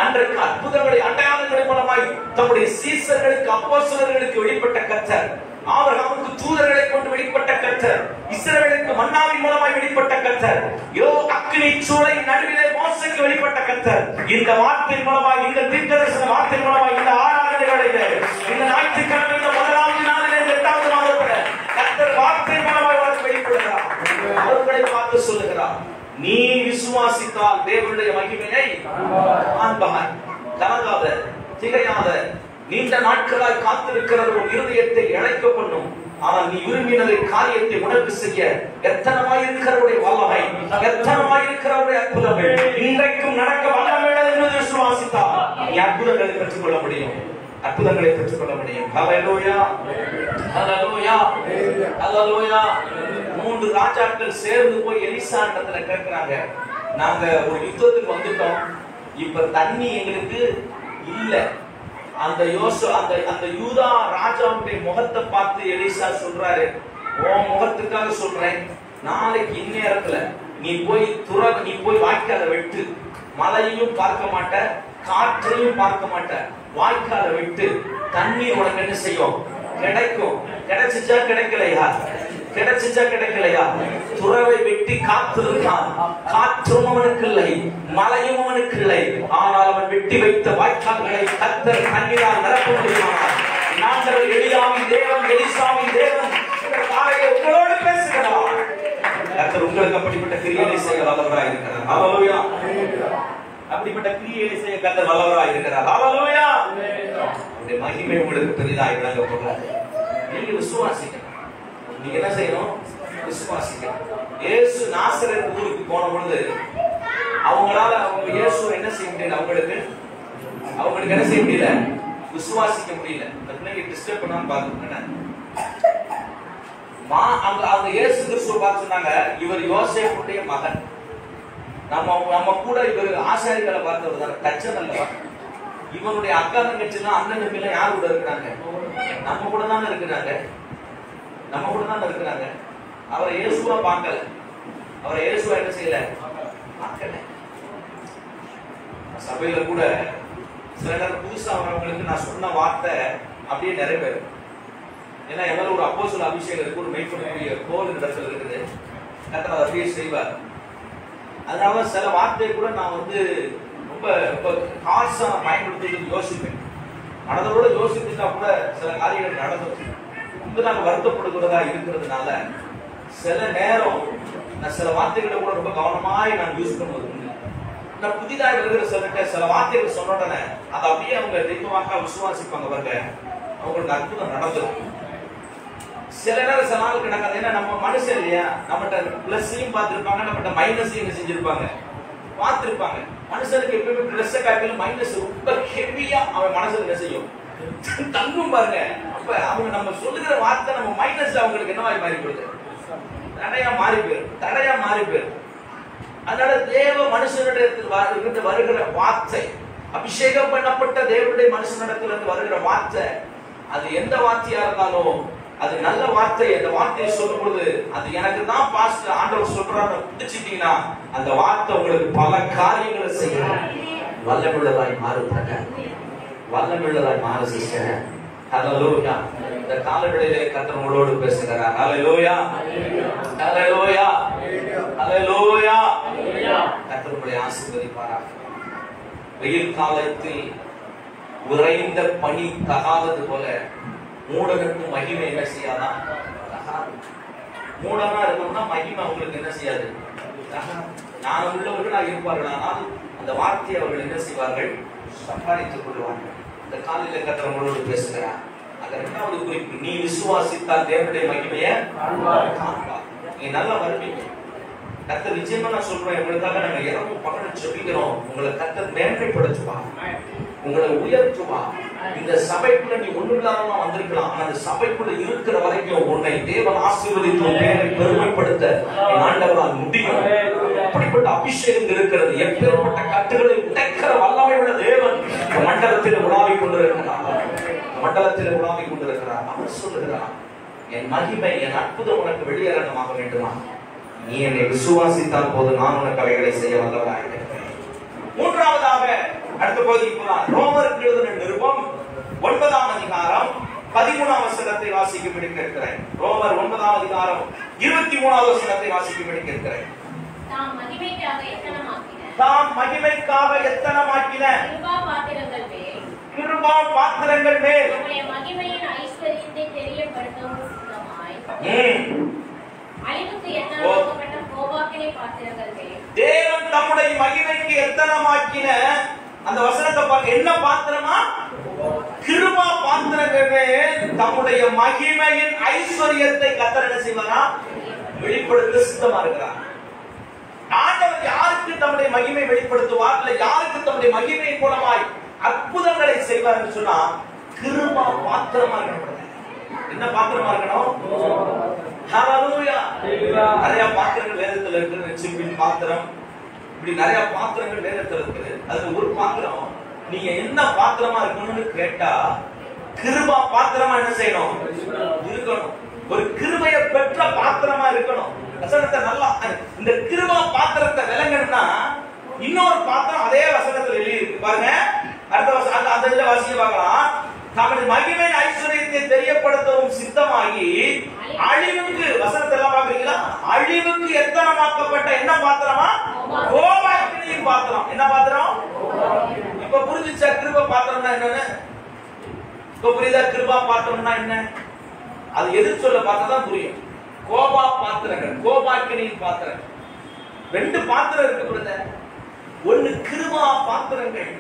அன்றைக்கு அற்புதங்களை அடையாளங்களின் மூலமாய் தம்முடைய சீசர்களுக்கு, அப்போஸ்தலர்களுக்கு வெளிப்பட்ட கர்த்தர், ஆபிரகாமுக்கு தூதர்களை கொண்டு வெளிப்பட்ட கர்த்தர், இஸ்ரவேலுக்கு மன்னாவின் மூலமாய் வெளிப்பட்ட கர்த்தர், அக்கினி சூளை நடுவிலே மோசேக்கு வெளிப்பட்ட கர்த்தர், இந்த வார்த்தையின் மூலமாய், இந்த தீர்க்கதரிசன வார்த்தையின் மூலமாய், இந்த ஆராதனைகளிலே, இந்த ஞாயிற்றுக்கிழமை, இந்த முதலாவது நாளிலே, இரண்டாவது நாளிலே கர்த்தர் வார்த்தையின் மூலமாய் வெளிப்படுகிறார். அவர்களை பார்த்து சொல்லுகிறார், நீ விசுவாசித்தால் தேவனுடைய மகிமையை காண்பாய். கலங்காத, திகையாத, நீண்ட நாட்களாய் காத்திருக்கிறது உன் இருதயத்தை இழைக்க பண்ணும். ஆனால் நீ விரும்பினதை காரியத்தை உனக்கு செய்ய எத்தனமாயிருக்கிறவருடைய வல்லமை, எத்தனமாயிருக்கிறவருடைய அற்புதங்கள் இன்றைக்கும் நடக்க வல்லமை என்று விசுவாசித்தால் நீ அற்புதங்களை பெற்றுக்கொள்ள முடியும். அற்புதங்களை பெற்றுக்கொள்ள முடியும். ஹல்லேலூயா, ஹல்லேலூயா, ஹல்லேலூயா. 3 ராஜாக்கள் சேர்ந்து போய் எலிசா இடத்துல கேட்கிறாங்க, நாங்க ஒரு யுத்தத்துக்கு வந்துட்டோம், இப்ப தண்ணி எங்களுக்கு இல்ல. அந்த யூதா ராஜாவுடைய முகத்தை பார்த்து எலிசா சொல்றாரு, உன் முகத்துக்காக சொல்றேன், நாளைக்கு இந்நேரத்துல நீ போய் வாய்க்கால வெட்டு, மழையையும் பார்க்க மாட்ட, காற்றையும் பார்க்க மாட்ட, வாய்க்கால விட்டு தண்ணீர் உனக்கு என்ன செய்யும்? கிடைக்கும். கிடைச்சிச்சா கிடைக்கலையா? கிடைச்சிச்சா கிடைக்கலையா? துறவை வெட்டி காத்திருந்தான், காற்றும் அவனுக்கு இல்லை, மழையும் அவனுக்கு இல்லை. ஆனால் அவன் வெட்டி வைத்த வாய்க்கால்களை கர்த்தர் தண்ணீரால் நிரப்ப முடியுமானார். நாங்கள் எலியாவின் தேவன், எலிசாவின் தேவன் உங்களோடு பேசுகிறார். கர்த்தர் உங்களுக்கு அப்படிப்பட்ட கிரியைகளை செய்ய வல்லவராய் இருக்கிறார். ஹல்லேலூயா. அப்படிப்பட்ட கிரியைகளை செய்ய கர்த்தர் வல்லவராய் இருக்கிறார். ஹல்லேலூயா. அவருடைய மகிமை உங்களுக்கு பெரிதாய் விளங்க போகிறது. நீங்க விசுவாசிக்கணும். நீங்க என்ன செய்யணும்? விசுவாசிக்கணும். இயேசு நாசரேத் ஊருக்கு போன பொழுது அவங்க இயேசுவை என்ன செய்ய முடியல? அவங்களுக்கு என்ன செய்ய முடியல? விசுவாசிக்க முடியல. அந்த பிள்ளைங்க டிஸ்டர்ப் பண்ணாம பாத்துக்கோங்க. அவங்க இயேசு கிறிஸ்துவை பார்த்து சொன்னாங்க, இவர் யோசேப்புடைய மகன், நம்ம கூட இவர் ஆசாரிகளை பார்த்தவர் தான், தச்சன் அல்லவா? இவனுடைய அக்கா தங்கச்சினா அண்ணன் தம்பில யார் கூட இருக்கிறாங்க? நம்ம கூட தானே இருக்கிறாங்க. அவரை இயேசுவா பார்க்கல, அவரை இயேசுவா என்ன செய்யல? பார்க்கல. சபையில கூட சில நேரம் புதுசா வரவங்களுக்கு நான் சொன்ன வார்த்தை அப்படியே நிறைவேறும். ஏன்னா எவ்வளவு ஒரு அப்போஸ்தல அபிஷேகம் இருக்கு, ஒரு மெய்ப்பனுடைய கோல் இடத்துல இருக்குது, கர்த்தர் அதை அப்படியே செய்வார். அதனால சில வார்த்தையை கூட நான் ரொம்ப காசா பயன்படுத்தி யோசிப்பேன். மனதோட யோசித்துட்டா கூட சில காரியங்கள் நடந்துடும். நாங்கள் வருத்தப்படுகிறதா இருக்கிறதுனால சில நேரம் நான் சில வார்த்தைகளை கூட ரொம்ப கவனமாய் நான் யூஸ் பண்ணுவது. நான் புதிதாக இருக்கிற சில வார்த்தைகள் சொன்ன உடனே அதை அப்படியே அவங்க தெய்வமாக விசுவாசிப்பாங்க. அவங்களுக்கு அற்புதம் நடந்துடும். சில நேரம் சில நாள் கிடக்காது. ஏன்னா நம்ம மனுஷன் இல்லையா, நம்மகிட்ட பிளஸையும் பார்த்திருப்பாங்க, நம்மகிட்ட மைனஸையும் செஞ்சிருப்பாங்க, பார்த்திருப்பாங்க. மனுஷனுக்கு எப்பவுமே பிளஸ் காட்டிலும் மைனஸ் ரொம்ப ஹெவியா அவன் மனசுல என்ன செய்யும்? தங்கும் பாருங்க. அப்ப அவங்க நம்ம சொல்லுகிற வார்த்தை நம்ம மைனஸ் அவங்களுக்கு என்னவாய் மாறி போகுது? தடையா மாறி போயிரு. அதனால தேவ மனுஷனிடத்தில் வருகிற வார்த்தை, அபிஷேகம் பண்ணப்பட்ட தேவனுடைய மனுஷனிடத்தில் வருகிற வார்த்தை, அது எந்த வார்த்தையா இருந்தாலும் அது நல்ல வார்த்தை. அந்த வார்த்தையை சொல்லும் பொழுது அது எனக்கு தான் பாஸ்டர் ஆண்டவர் சொல்றாரு பிடிச்சிட்டீங்கன்னா அந்த வார்த்தை உங்களுக்கு பல காரியங்களை செய்யணும். வல்லமுள்ளதாய் மாறுபட்ட வல்லமுள்ளதாய் மாறு சிஸ்டர். ஹல்லேலூயா. இந்த காலவெளியிலே கர்த்தர் உங்களோடு பேசுகிறார். ஹல்லேலூயா, ஹல்லேலூயா, ஹல்லேலூயா. கர்த்தர் உங்களை ஆசீர்வதிப்பாராக. வெயில் காலத்தில் உறைந்த பனி தகாதது போல மூடனுக்கும் மகிமை என்ன செய்யாதான்? மூடனா இருக்கணும்னா மகிமை அவங்களுக்கு என்ன செய்யாது? ஞானம் உள்ளவர்களாக இருப்பார்கள். ஆனால் அந்த வார்த்தையை அவர்கள் என்ன செய்வார்கள்? சம்பாதித்துக் கொள்வார்கள். இந்த காலையில கர்த்தர் உங்களோடு பேசுகிறார். அந்த 2வது குறிப்பு, நீ விசுவாசித்தால் தேவனுடைய மகிமையை காண்பார். நீ நல்லா வருவீங்க. கர்த்தர் நிச்சயமா நான் சொல்றேன், உங்களுக்காக நாங்க இரவும் பகலும் ஜெபிக்கிறோம். உங்களை கர்த்தர் மேன்மைப்படுத்துவா, உங்களை உயர்த்துவா. இந்த சபைக்குள்ள நீ ஒண்ணுமில்லாம வந்திருக்கலாம், ஆனா அந்த சபைக்குள்ள இருக்கிற வரைக்கும் உன்னை தேவன் ஆசீர்வதித்து பேரை பெருமைப்படுத்த ஆண்டவரால் முடியும். அப்படிப்பட்ட அபிஷேகம் இருக்கிறது. எப்பேற்பட்ட கட்டுகளை உடைக்கிற வல்லமை உள்ள தேவன் மண்டலத்தில் உலாவிக் கொண்டிருக்கிறார். மண்டலத்தில் உலாவிக் கொண்டிருக்கிறார். அவர் சொல்லுகிறார், என் மகிமை, என் அற்புதம் உனக்கு வெளியரங்கமாக வேண்டுமா? நீ என்னை விசுவாசித்தால் போது நான் உனக்கு அவைகளை செய்ய வல்லவராக இருக்கிறேன். மூன்றாவதாக அடுத்த பகுதிக்கு போலாம். ரோமருக்கு எழுதின நிருபம் 9ஆம் அதிகாரம் 13ஆம் வசனத்தை வாசிக்கும்படி கேட்கிறேன். ரோமர் 9ஆம் அதிகாரம் 23ஆவது வசனத்தை வாசிக்கும்படி கேட்கிறேன். தாம் மகிமைக்காக எத்தனமாக்கின கிருபா பாத்திரங்கள் மேல் நம்முடைய மகிமையின் ஐஸ்வரியத்தை தெரியப்படுத்தவும் சித்தமாய் அழிவுக்கு எத்தனமாக்கப்பட்ட கோபாக்கினை பாத்திரங்கள் மேல் தேவன் தம்முடைய மகிமைக்கு எத்தனமாக்கின அந்த வசனத்தை பார்க்க என்ன பாத்திரமா? கிருபா பாத்திரங்கள் மேல் தம்முடைய மகிமையின் ஐஸ்வரியத்தை கர்த்தர் என்ன செய்வாரா? வெளிப்படுத்த சித்தமா இருக்கிறார். ஆண்டவர் யாருக்கு தம்முடைய மகிமை வெளிப்படுத்துவார், இல்ல யாருக்கு தம்முடைய மகிமை மூலமாய் அற்புதங்களை செய்வார் என்று சொன்னா கிருபா பாத்திரமா இருக்கணும். என்ன பாத்திரமா இருக்கணும்? ஹalleluya. நிறைய பாத்திரங்கள் வேதத்துல இருக்கு. சிம்பிள் பாத்திரம், இப்படி நிறைய பாத்திரங்கள் வேதத்துல இருக்கு. அதுல ஒரு பாத்திரம், நீங்க என்ன பாத்திரமா இருக்கணும்னு கேட்டா கிருபா பாத்திரமா என்ன செய்யணும்? இருக்கணும். ஒரு கிருபையை பெற்ற பாத்திரமா இருக்கணும். வசனத்தை நல்லா இந்த கிருபா பாத்திரத்தை விளங்கணும்னா இன்னொரு பாத்திரம் அதே வசனத்துல எழுதி இருக்கு பாருங்க. அடுத்த அந்த இதுல வாசிக்க பார்க்கலாம். தமது மகிமை ஐஸ்வரியத்தை தெரியப்படுத்தவும் சித்தமாகி அழிவுக்கு, வசனத்தை எல்லாம் பாக்குறீங்களா? அழிவுக்கு எத்தனமாக்கப்பட்ட என்ன பாத்திரமா? கோபாக்கினியின் பாத்திரம். என்ன பாத்திரம்? இப்ப புரிஞ்சுச்சா கிருபா பாத்திரம்னா என்னன்னு? இப்ப புரியுதா கிருபா பாத்திரம்னா என்ன? அது எதிர் சொல்ல பார்த்தா புரியும். கோபா பாத்திரங்கள், கோபாக்கினியின் பாத்திரங்கள். ரெண்டு பாத்திரம் இருக்கு. ஒன்னு கிருபா பாத்திரங்கள்,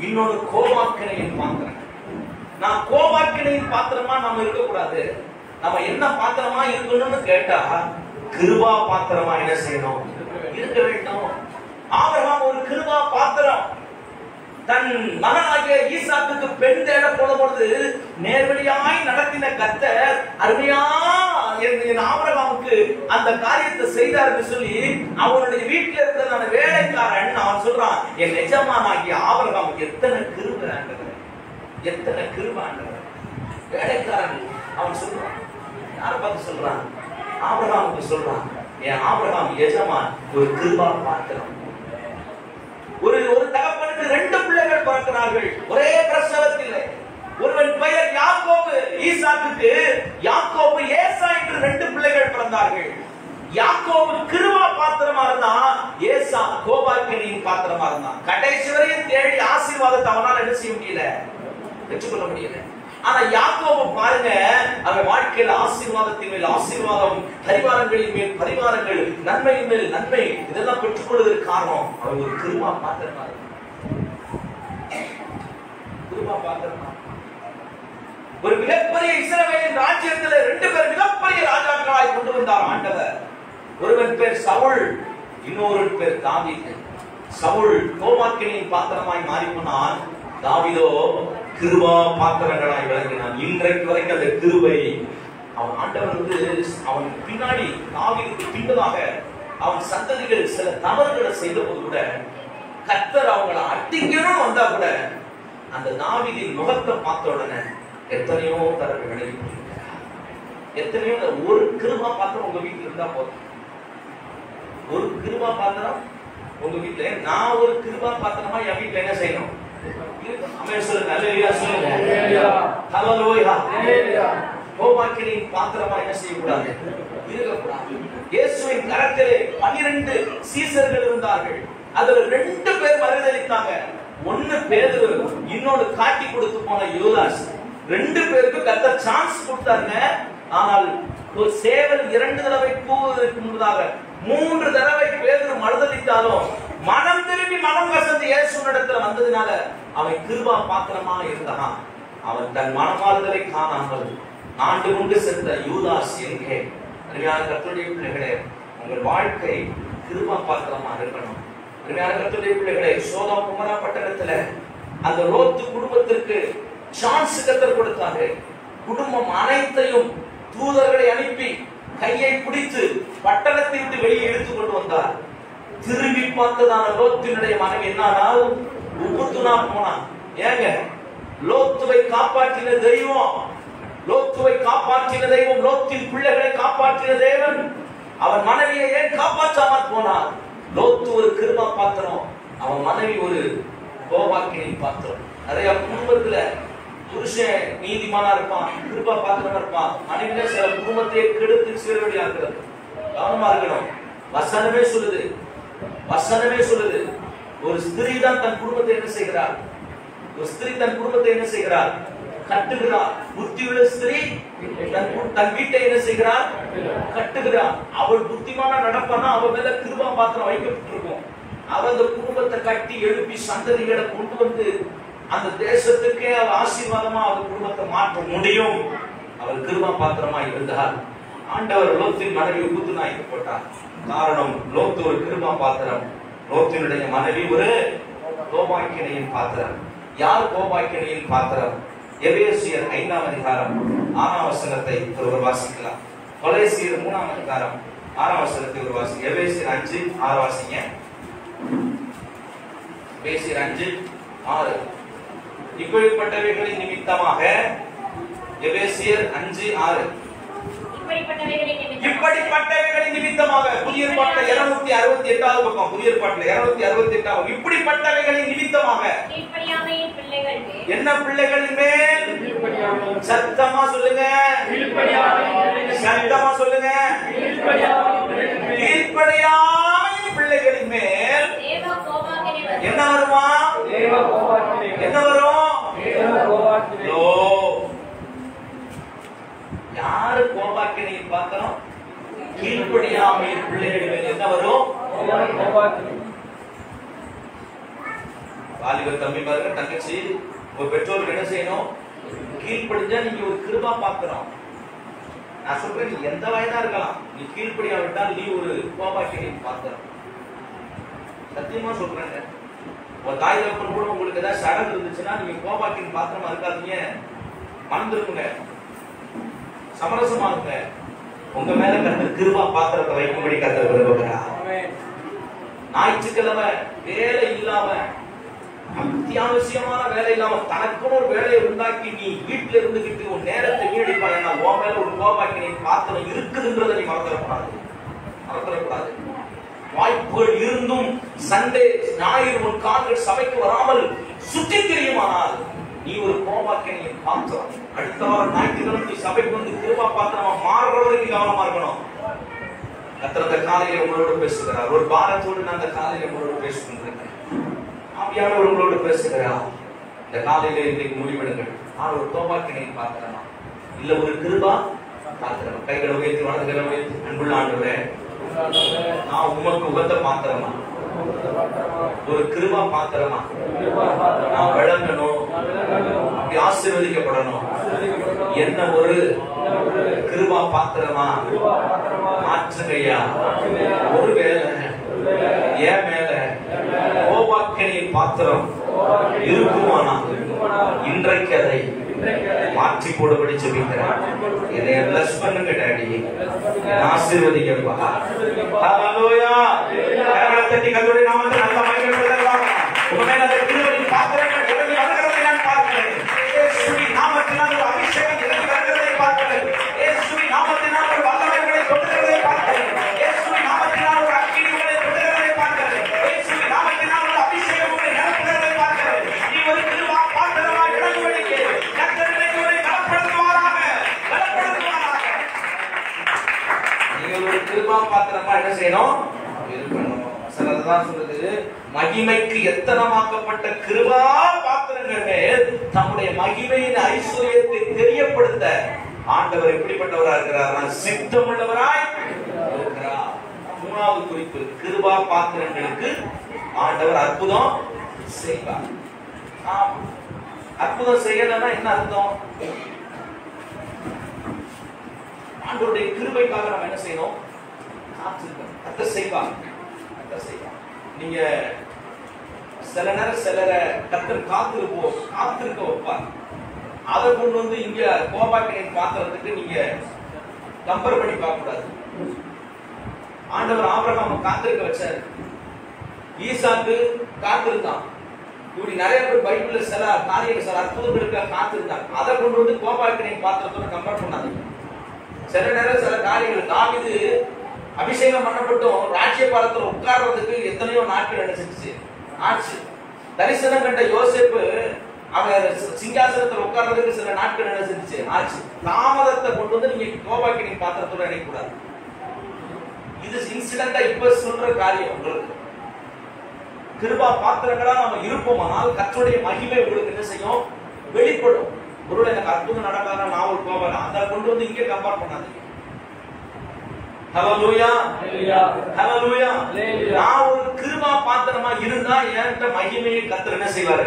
இன்னொரு கோபாக்கினியின் பாத்திரங்கள். நான் கோபாக்கினியின் பாத்திரமா நம்ம இருக்கக்கூடாது. நம்ம என்ன பாத்திரமா இருக்கணும்னு கேட்டா கிருபா பாத்திரமா என்ன செய்யணும்? இருக்க வேண்டும். ஆபிரகாம் ஒரு கிருபா பாத்திரம். தன் மகனாகிய ஈசாக்குக்கு பெண் தேட போன பொழுது நேர்வழியாய் நடத்தின கர்த்தர் அருமையா ஆபிரகாமுக்கு அந்த காரியத்தை செய்தார் என்று சொல்லி அவனுடைய வீட்டில் இருந்த வேலைக்காரன் அவன் சொல்றான், என் எஜமானாகிய ஆபிரகாமுக்கு எத்தனை கிருபை ஆண்டவர், எத்தனை கிருபை ஆண்டவர். வேலைக்காரன் அவன் சொல்றான், யாரை பார்த்து சொல்றான்? ஆபிரகாமுக்கு சொல்றான், என் ஆபிரகாம் எஜமான் ஒரு கிருபா பாத்திரம். ஒரு தகப்பனுக்கு ரெண்டு பிள்ளைகள் பிறக்கிறார்கள் ஒரே பிரசவத்தில். ஒருவன் பெயர் யாக்கோபு. ஈசாக்குக்கு யாக்கோபு, ஏசா என்று ரெண்டு பிள்ளைகள் பிறந்தார்கள். யாக்கோபு கிருபா பாத்திரமா இருந்தான், ஏசா கோபாக்கினியின் பாத்திரமா இருந்தான். கடைசி வரையும் தேடி ஆசீர்வாதத்தை அவனால் என்ன செய்ய முடியல, பெற்றுக்கொள்ள முடியல. ஆனா யாக்கோபு பாருங்க, அவன் வாழ்க்கையில ஆசீர்வாதத்தின் மேல் ஆசீர்வாதம், பரிவாரங்களின் மேல் பரிவாரங்கள், நன்மையின் மேல் நன்மை, இதெல்லாம் பெற்றுக்கொள்வதற்கு காரணம் அவன் ஒரு கிருபா பாத்திரமா இருந்தான். கிருபா பாத்திரமா. ஒரு மிகப்பெரிய இஸ்ரவேலின் ராஜ்யத்தில் ரெண்டு பேர் மிகப்பெரிய ராஜாக்களாய் கொண்டு வந்தார் ஆண்டவர். ஒருவன் பேர் சவுல், இன்னொரு பேர் தாவீது. சவுல் கோபாக்கினியின் பாத்திரமாய் மாறி போனான், தாவீதோ கிருபா பாத்திரங்களாய் விளங்கினான். இன்றைக்கு வரைக்கும் அந்த கிருபை அவன் ஆண்டவர் அவன் பின்னாடி தாவீதுக்கு பின்னதாக அவன் சந்ததிகள் சில தவறுகளை செய்த போது கூட கர்த்தர் அவங்களை அடிக்கணும் வந்தா கூட அந்த தாவீதின் முகத்தை பார்த்த உடனே எத்தனையோ தடவை விலகி போயிருக்கிறார். எத்தனையோ ஒரு கிருபா பாத்திரம் உங்க வீட்டுல இருந்தா போதும். ஒரு கிருபா பாத்திரம் உங்க வீட்டுல, நான் ஒரு கிருபா பாத்திரமா என் வீட்டுல என்ன செய்யணும்? கோபாக்கினியின் பாத்திரமா என்ன செய்யக்கூடாது? இருக்கக்கூடாது. இயேசுவின் கரத்திலே 12 சீசர்கள் இருந்தார்கள். அதுல 2 பேர் மறுதலித்தாங்க. ஒன்னு பேதுரு, இன்னொன்னு காட்டி கொடுத்து போன யூதாஸ். 2 பேருக்கு கர்த்தர் சான்ஸ் கொடுத்தாங்க. ஆனால் ஒரு சேவல் 2 தடவை கூவுவதற்கு முன்னதாக 3 தடவை பேதுரு மறுதலித்தாலும் மனம் திரும்பி மனம் கசந்து இயேசுவினிடத்துல வந்ததினால அவன் கிருபா பாத்திரமா இருந்தான். அவன் தன் மனமாறுதலை காணாமல் ஆண்டு கொண்டு சென்ற யூதாஸ் எங்கே? கர்த்தருடைய பிள்ளைகளே, உங்கள் வாழ்க்கை கிருபா பாத்திரமா இருக்கணும். அருமையான கர்த்தருடைய பிள்ளைகளே, சோதோம் குமரா பட்டணத்துல அந்த லோத்து குடும்பத்திற்கு சான்ஸ் கர்த்தர் கொடுத்தாரு. குடும்பம் அனைத்தையும் தூதர்களை அனுப்பி கையை பிடித்து பட்டணத்தை விட்டு வெளியே இழுத்து கொண்டு வந்தார். திரும்பி பார்த்ததான லோத்தினுடைய மனைவி என்னால் உபுத்துனா போனான். ஏங்க, லோத்துவை காப்பாற்றின தெய்வம், லோத்துவை காப்பாற்றின தெய்வம், லோத்தின் பிள்ளைகளை காப்பாற்றின தேவன் அவன் மனைவியை ஏன் காப்பாற்றாமல் போனார்? லோத்து ஒரு கிருபா பாத்திரம், அவன் மனைவி ஒரு கோபாக்கினை பாத்திரம். நிறைய குடும்பத்துல புருஷன் நீதிமானா இருப்பான், கிருபா பாத்திரமா இருப்பான், மனைவியில சில குடும்பத்தையே கெடுத்து சீரழியா இருக்கிறது. கவனமா இருக்கணும். வசனமே சொல்லுது, வசனமே சொல்லுது, ஒரு ஸ்திரீ தான் தன் குடும்பத்தை என்ன செய்கிறார்? ஒரு ஸ்திரீ தன் குடும்பத்தை என்ன செய்கிறார்? கட்டுகிறார். புத்தியுள்ள ஸ்திரீ தன் வீட்டை என்ன செய்கிறார்? கட்டுகிறார். அவள் புத்திமான நடப்பானா அவள் மேல கிருபா பாத்திரம் வைக்கப்பட்டிருக்கும். அவள் அந்த குடும்பத்தை கட்டி எழுப்பி சந்ததிகளை கொண்டு வந்து அந்த தேசத்துக்கே அவள் ஆசீர்வாதமா அவள் குடும்பத்தை மாற்ற முடியும். அவள் கிருபா பாத்திரமா இருந்தார். ஆண்டவர் லோத்தின் மனைவி உபுத்துனாய்க்கு போட்டார். காரணம், லோத்து ஒரு கிருபா பாத்திரம், லோத்தினுடைய மனைவி ஒரு கோபாக்கினையின் பாத்திரம். யார் கோபாக்கினையின் பாத்திரம்? எபேசியர் 5ஆம் அதிகாரம் 6ஆம் வசனத்தை ஒருவர் வாசிக்கலாம். கொலோசியர் 3ஆம் அதிகாரம் 6ஆம் வசனத்தை ஒரு வாசிங்க. எபேசியர் 5:6 வாசிங்க. எபேசியர் 5:6. இப்படிப்பட்டவைகளின் நிமித்தமாக, எபேசியர் 5:6, இப்படிப்பட்டவைகளின் நிமித்தமாக, புதிய ஏற்பாட்டில் 268வது பக்கம், புதிய ஏற்பாட்டில் 268வது, இப்படிப்பட்டவைகளின் நிமித்தமாக என்ன பிள்ளைகளின் மேல்? சத்தமா சொல்லுங்க, சத்தமா சொல்லுங்க. கீழ்ப்படியாமையின் பிள்ளைகளின் மேல் என்ன வருமா? என்ன வரும்? யாரு கோபாக்கினையை பார்க்கிறோம்? கீழ்ப்படியாமையின் பிள்ளைகளின் மேல் என்ன வரும்? வாலிபர் தம்பி பாருங்க, தங்கச்சி, உங்க பெற்றோருக்கு என்ன செய்யணும்? கீழ்ப்படிஞ்சா நீங்க ஒரு கிருபா பார்க்கிறோம். நான் சொல்றேன், நீ எந்த வயதா இருக்கலாம், நீ கீழ்ப்படியா விட்டால் நீ ஒரு கோபாக்கினை பார்க்கிறோம். சத்தியமா சொல்றேங்க. உங்க தாய் தகப்பன் கூட உங்களுக்கு ஏதாவது சடங்கு இருந்துச்சுன்னா நீங்க கோபாக்கின் பாத்திரமா இருக்காதீங்க, மறந்துருக்குங்க, சமரசமாகுங்க. உங்க மேல கர்த்தர் கிருபா பாத்திரத்தை வைக்கும்படி கர்த்தர் விரும்புகிறார். ஞாயிற்றுக்கிழமை வேலை இல்லாம, அத்தியாவசியமான வேலை இல்லாம தனக்குன்னு ஒரு வேலையை உண்டாக்கி நீ வீட்டுல இருந்துகிட்டு உன் நேரத்தை வீணடிப்பாங்க. உன் மேல ஒரு கோபாக்கினை பாத்திரம் இருக்குதுன்றதை நீ மறந்துடக்கூடாது, மறந்துடக்கூடாது. வாய்ப்புகள் இருந்தும் சண்டே ஞாயிறு உன் கால்கள் சபைக்கு வராமல் சுற்றி திரியுமானால் நீ ஒரு கோபாக்கினை பாத்திரம். அடுத்த வாரம் ஞாயிற்றுக்கிழமை நீ சபைக்கு வந்து கிருபா பாத்திரமா மாறுற வரைக்கும் கவனமா இருக்கணும். கர்த்தர் அந்த காலையில உங்களோட பேசுகிறார். ஒரு பாரத்தோடு நான் அந்த காலையில உங்களோட பேசுகின்றேன். ஆவியானவர் உங்களோடு பேசுகிறார். இந்த காலையில இன்றைக்கு முடிவெடுங்கள். நான் ஒரு கோபாக்கினை பாத்திரமா, இல்ல ஒரு கிருபா பாத்திரமா? கைகளை உயர்த்தி, வலதுகளை உயர்த்தி, அன்புள்ள ஆண்டவரே, நான் உமக்கு உகந்த பாத்திரமா, ஒரு கிருபா பாத்திரமா நான் விளங்கணும், அப்படி ஆசீர்வதிக்கப்படணும். என்ன ஒரு கிருபா பாத்திரமா மாற்றுகையா. ஒருவேளை என் மேல கோபாக்கினையின் பாத்திரம் இருக்குமானா இன்றைக்கு அதை மாற்றி போடும்படி ஜெபிக்கிறேன். என்னை பிளஸ் பண்ணுங்க டாடி, ஆசீர்வதிங்கப்பா. ஹalleluya. கரங்களை தட்டி கர்த்தருடைய நாமத்தை நல்ல மகிமைப்படுத்தலாம். உங்க மேல அந்த கிருபையின் பாத்திரங்கள் இறங்கி வருகிறதை நான் பார்க்கிறேன். இயேசுவின் நாமத்தினால் ஒரு அபிஷேகம் இறங்கி வருகிறதை பார்க்கிறேன். இயேசுவின் நாமத்தினால் ஒரு வல்லமைகளை தொடுகிறதை பார்க்கிறேன். இயேசுவின் நாமத்தினால் ஒரு அக்கினிகளை தொடுகிறதை பார்க்கிறேன். இயேசுவின் நாமத்தினால் ஒரு அபிஷேகங்களை நிரப்புகிறதை பார்க்கிறேன். நீ ஒரு கிருபா பாத்திரமா விளங்குவதற்கு கர்த்தர் உங்களை பலப்படுத்துவாராக, பலப்படுத்துவாராக. நீங்க ஒரு கிருபா பாத்திரமா என்ன செய்யணும்? இருக்கணும். வசனம்தான் சொல்லுது, மகிமைக்கு எத்தனமாக்கப்பட்ட கிருபா பாத்திரங்கள் மேல் தம்முடைய மகிமையின் ஐஸ்வர்யத்தை தெரியப்படுத்த ஆண்டவர் எப்படிப்பட்டவராக இருக்கிறார்? சித்தமுள்ளவராய் இருக்கிறார். மூணாவது குறிப்பு, கிருபா பாத்திரங்களுக்கு ஆண்டவர் அற்புதம் செய்வார். அற்புதம் செய்யலன்னா என்ன அர்த்தம்? ஆண்டவருடைய கிருபைக்காக நம்ம என்ன செய்யணும்? காத்திருக்கணும். அத செய்வார். செய்வார். நீங்க சில நேரம் சிலரை கர்த்தர் காத்திருக்க வைப்பார். அதை கொண்டு வந்து இங்க கோபாக்கினின் பாத்திரத்துக்கு நீங்க கம்பேர் பண்ணி பார்க்க கூடாது. ஆண்டவர் ஆபிரகாம் காத்திருக்க வச்சார், ஈசாக்கு காத்திருந்தான். இப்படி நிறைய பேர் பைபிள்ல சில காரியங்கள் சில அற்புதங்களுக்கு காத்திருந்தாங்க. அதை கொண்டு வந்து கோபாக்கினின் பாத்திரத்தோட கம்பேர் பண்ணாதீங்க. சில நேரம் சில காரியங்கள் தாவீது அபிஷேகம் பண்ணப்பட்டும் ராஜ்ய பாரத்துல உட்கார்றதுக்கு எத்தனையோ நாட்கள் என்ன செஞ்சுச்சு ஆச்சு. தரிசனம் கண்ட யோசேப்பு அவர் சிங்காசனத்தில் உட்கார்றதுக்கு சில நாட்கள் என்ன செஞ்சுச்சு ஆச்சு. தாமதத்தை கொண்டு வந்து நீங்க கோபாக்கினின் பாத்திரத்தோட இணைக்க கூடாது. இது இன்சிடென்டா இப்ப சொல்ற காரியம். உங்களுக்கு கிருபா பாத்திரங்களா நம்ம இருப்போமானால் கர்த்தருடைய மகிமை உங்களுக்கு என்ன செய்யும் வெளிப்படும். ஒருவேளை எனக்கு அற்புதம் நடக்காத நான் ஒரு கோபம் அதை கொண்டு வந்து இங்கே கம்பேர் பண்ணாதீங்க. ஹல்லேலூயா ஹல்லேலூயா. நான் ஒரு கிருபா பாத்திரமா இருந்தா என்கிட்ட மகிமையை கர்த்தர் என்ன செய்வாரு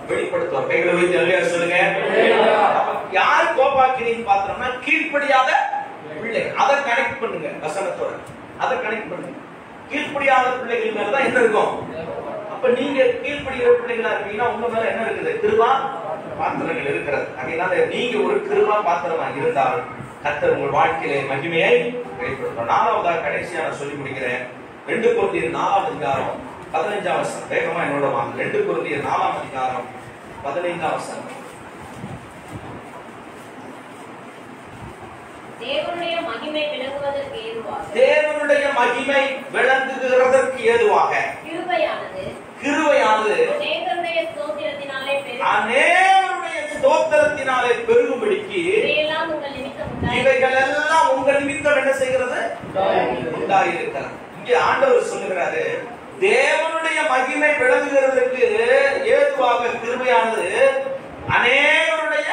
வெளிப்படுத்துவார். கைகளை வைத்து அல்லேலூயா சொல்லுங்க. யார் கோபாக்கினின் பாத்திரம்னா கீழ்ப்படியாத பிள்ளை. அதை கனெக்ட் பண்ணுங்க வசனத்தோட. அதை கனெக்ட் பண்ணுங்க. கீழ்ப்படியாத பிள்ளைகள் மேலதான் என்ன இருக்கும். அப்ப நீங்க கீழ்ப்படிகிற பிள்ளைகளா இருக்கீங்கன்னா உங்க மேல என்ன இருக்குது கிருபா பாத்திரங்கள் இருக்கிறது. அதனால நீங்க ஒரு கிருபா பாத்திரமா இருந்தால் கர்த்தர் உங்கள் வாழ்க்கையிலே மகிமையை வெளிப்படுத்தும். நாலாவதாக கடைசியா நான் சொல்லி முடிக்கிறேன். 2 கொரிந்தியர் 4ஆம் அதிகாரம் 15ஆம் வசனம். வேகமா என்னோட வாங்க. 2 கொரிந்தியர் 4ஆம் அதிகாரம் 15ஆம் வசனம். தேவனுடைய மகிமை விளங்குவதற்கு ஏதுவாக தேவனுடைய மகிமை விளங்குகிறதற்கு ஏதுவாக கிருபையானது அநேகருடைய ஸ்தோத்திரத்தினாலே பெருகும்படிக்கு இவைகள் எல்லாம் உங்கள் நிமித்தம் என்ன செய்கிறது உண்டாயிருக்கிறது. இங்கே ஆண்டவர் சொல்லுகிறாரு, தேவனுடைய மகிமை விளங்குகிறதற்கு ஏதுவாக கிருபையானது அநேகருடைய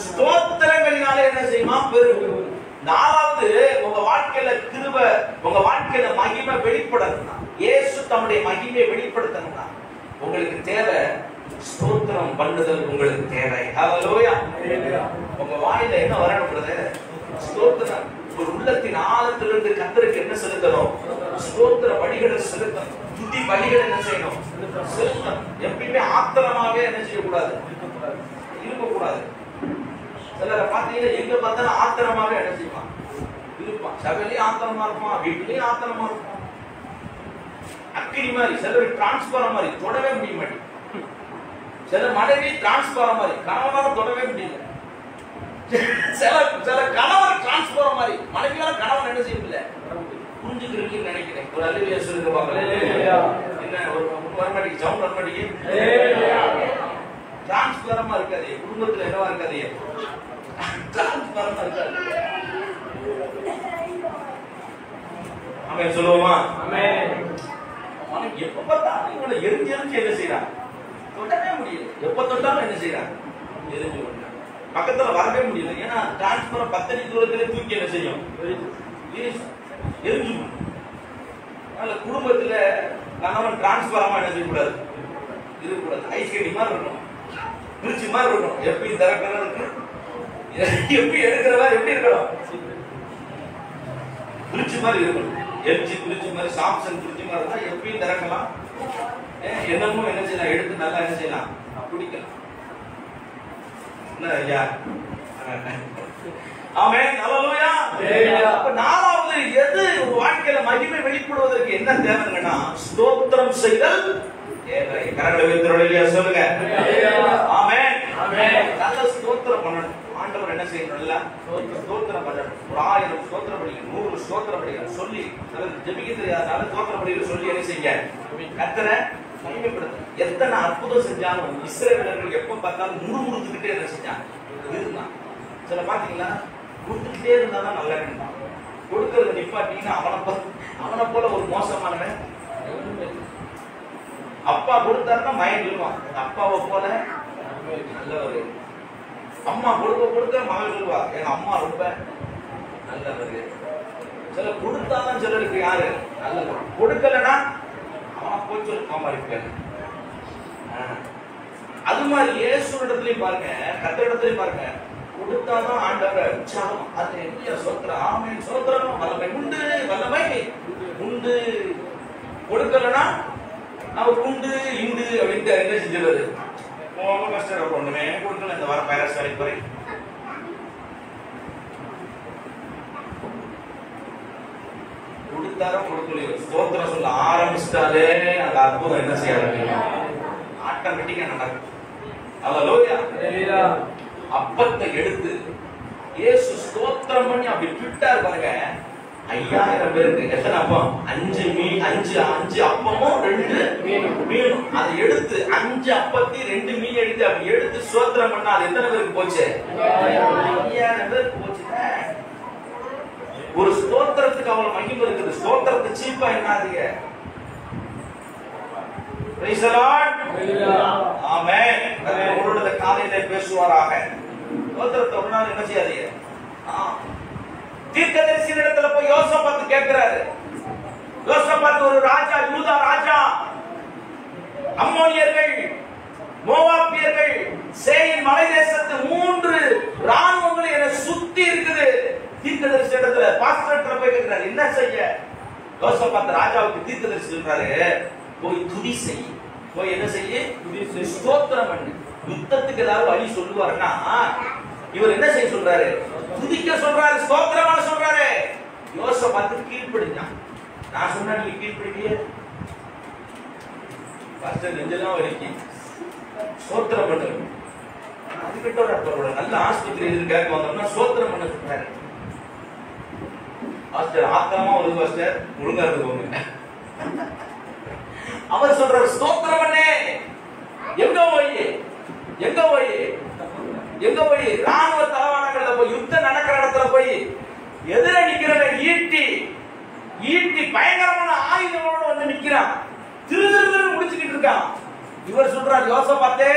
ஸ்தோத்திரங்களினாலே என்ன செய்யுமா பெருகும். நாலாவது, உங்க வாழ்க்கையில கிருபை, உங்க வாழ்க்கையில மகிமை வெளிப்படணும்னா, இயேசு தம்முடைய மகிமையை வெளிப்படுத்தணும்னா உங்களுக்கு தேவை ஸ்தோத்திரம் பண்ணுதல். உங்களுக்கு தேவை. ஹல்லேலூயா. உங்க வாயில என்ன வரணும்ன்றது ஸ்தோத்திரம். ஒரு உள்ளத்தின் ஆழத்திலிருந்து கர்த்தருக்கு என்ன செலுத்தணும் ஸ்தோத்திர பலிகளை செலுத்தணும். துதி பலிகளை என்ன செய்யணும் செலுத்தணும். எப்பயுமே ஆத்திரமாவே என்ன செய்யக்கூடாது இருக்கக்கூடாது. சிலரை பார்த்தீங்கன்னா எங்க பார்த்தாலும் ஆத்திரமாவே என்ன செய்வான் இருப்பான். சபையிலையும் ஆத்திரமா இருப்பான், வீட்டிலையும் ஆத்திரமா இருப்பான். அக்கினி மாதிரி சிலர் டிரான்ஸ்பர் மாதிரி தொடவே முடிய மாட்டேன். சில மனைவி டிரான்ஸ்பர் மாதிரி கணவனால தொடவே முடியல. சில கணவர் டிரான்ஸ்பர் மாதிரி மனைவியால கணவன் என்ன செய்யல புரிஞ்சுக்கிறீங்கன்னு நினைக்கிறேன். ஒரு அல்லேலூயா சொல்லுங்க பாக்கலாம். என்ன ஒரு வரமாட்டேங்க சவுண்ட் வரமாட்டேங்க. டிரான்ஸ்பரமா இருக்காது குடும்பத்துல. என்னவா இருக்காது டிரான்ஸ்பரமா இருக்காது. ஆமென் சொல்லுவோமா? ஆமென். எப்ப பார்த்தாலும் இவங்களை எரிஞ்சு என்ன செய்யறாங்க தொடவே முடியல. எப்ப தொட்டாலும் என்ன செய்யறாங்க எரிஞ்சு பக்கத்துல வரவே முடியல. ஏன்னா டிரான்ஸ்பர் 10 அடி தூரத்திலே தூக்கி என்ன செய்யும் எரிஞ்சு. குடும்பத்துல கணவன் டிரான்ஸ்பரமா என்ன செய்யக்கூடாது இருக்கக்கூடாது. ஐஸ் கட்டி மாதிரி இருக்கணும், பிரிட்ஜ் மாதிரி இருக்கணும். எப்பயும் திறக்கிறது எப்படி எடுக்கிறவர் எப்படி இருக்கணும் பிரிட்ஜ் மாதிரி இருக்கணும். எல்ஜி பிரிட்ஜ் மாதிரி, சாம்சங் பிரிட்ஜ் மாதிரி இருந்தா எப்பயும் திறக்கலாம். என்னமோ என்ன செய்யலாம் எடுத்து நல்லா என்ன செய்யலாம் குடிக்கலாம். ஐயா ஆமென் ஹல்லேலூயா. அப்ப நாலாவது எது வாழ்க்கையில மகிமை வெளிப்படுவதற்கு என்ன தேவைன்னா ஸ்தோத்திரம் செய்தல் தேவை. கரங்களை வைத்து அல்லேலூயா சொல்லுங்க. ஆமென் ஆமென். நல்ல ஸ்தோத்திரம் பண்ணணும். ஆண்டவர் என்ன செய்யணும் நல்லா ஸ்தோத்திரம் பண்ணணும். ஒரு 1000 ஸ்தோத்திர படிகள் 100 ஸ்தோத்திர படிகள் சொல்லி ஜெபிக்க தெரியாதனால ஸ்தோத்திர படிகள் சொல்லி என்ன செய்ய கர்த்தரை மகிமைப்படுத்து. எத்தனை அற்புதம் செஞ்சாலும் இஸ்ரவேலர்கள் எப்ப பார்த்தாலும் முறுமுறுத்துக்கிட்டே என்ன செஞ்சாங்க இருந்தான். சில பாத்தீங்களா கொடுத்துக்கிட்டே இருந்தாதான் நல்லா இருந்தான். கொடுக்கறது நிப்பாட்டிங்கன்னா அவனை போல ஒரு மோசமானவன். அப்பா கொடுத்தாருன்னா மயன் சொல்லுவான் அப்பாவை போல நல்லவர். அம்மா கொடுக்க மகன் சொல்லுவா எங்க அம்மா ரொம்ப நல்லவர். சில கொடுத்தாதான் சிலருக்கு யாரு நல்லவர், கொடுக்கலன்னா அவன் போய் சொல்லுமா இருக்க. அது மாதிரி இயேசுவிடத்திலையும் பாருங்க, கர்த்தரிடத்திலையும் பாருங்க, கொடுத்தாதான் ஆண்டவர் உற்சாகம். அது எப்படி சோத்திரம் ஆமென் சோத்திரம் வல்லமை உண்டு வல்லமை உண்டு. கொடுக்கலன்னா அவர் குண்டு இண்டு அப்படின்ட்டு என்ன செஞ்சிருவாரு, ரொம்ப கஷ்டம், ஒண்ணுமே கொடுக்கல, இந்த வாரம் பேரஸ் வேலைக்கு போறேன். கொடுத்தாரும் கொடுக்கலையோ ஸ்தோத்திரம் சொல்ல ஆரம்பிச்சிட்டாலே அந்த அற்புதம் என்ன செய்ய ஆரம்பிக்கும், ஆட்டோமேட்டிக்கா நடக்கும். அல்லேலூயா. அப்பத்தை எடுத்து இயேசு ஸ்தோத்திரம் பண்ணி அப்படி விட்டார் பாருங்க. 5000 பேருக்கு எத்தனை அப்பம்? 5 அப்பமும் 2 மீனும். அதை எடுத்து 5 அப்பத்தையும் 2 மீன் எடுத்து அப்படி எடுத்து ஸ்தோத்திரம் பண்ணா அது எத்தனை பேருக்கு போச்சு? 5000 பேருக்கு போச்சு. ஒரு ஸ்தோத்திரத்துக்கு அவ்வளவு மகிமை இருக்குது. ஸ்தோத்திரத்தை சீப்பா என்னாதீங்க. Praise the Lord. ஆமென். உங்களோட காலையிலே பேசுவாராக. ஸ்தோத்திரத்தை ஒரு நாள் என்ன செய்யாதீங்க. தீர்க்கதரிசியின் இடத்துல போய் யோசபாத் கேட்கிறாரு. யோசபாத் ஒரு ராஜா, யூதா ராஜா. அம்மோனியர்கள், மோவாபியர்கள், சேயின் மலை தேசத்து 3 ராணுவங்கள் என சுத்தி இருக்குது. தீர்க்கதரிசி இடத்துல பாஸ்டர் போய் கேட்கிறாரு, என்ன செய்ய? யோசபாத் ராஜாவுக்கு தீர்க்கதரிசி சொல்றாரு, போய் துதி செய். போய் என்ன செய்ய? ஸ்தோத்திரம் பண்ணு. யுத்தத்துக்கு ஏதாவது வழி சொல்லுவாருன்னா இவர் என்ன செய்ய சொல்றாரு? துதிக்க சொல்றாரு, ஸ்தோத்திரம் பண்ண சொல்றாரு. யோசபாத் கீழ்ப்படிங்க. நான் சொன்னா நீங்க கீழ்ப்படிக்கலையே. பாஸ்டர் நெஞ்செல்லாம் வலிக்கு. ஸ்தோத்திரம் பண்ணுங்க. அதுக்கிட்ட ஒரு நல்ல ஆஸ்பத்திரி எதுன்னு கேட்க வந்தோம்னா ஸ்தோத்திரம் பண்ண சொல்றாரு. பாஸ்டர் ஆத்திரமா வருது, பாஸ்டர் ஒழுங்கா இருந்துக்கோங்க. அவர் சொல்றாரு ஸ்தோத்திரம் பண்ணே. எங்க போய் ராணுவ தளவாடங்கள்ல போய் யுத்தம் நடக்கிற இடத்துல போய் எதிர நிக்கிறவன் ஈட்டி பயங்கரமான ஆயுதங்களோட வந்து நிக்கிறான். திரு முடிச்சுக்கிட்டு இருக்கான். இவர் சொல்றாரு, யோசபாத்தே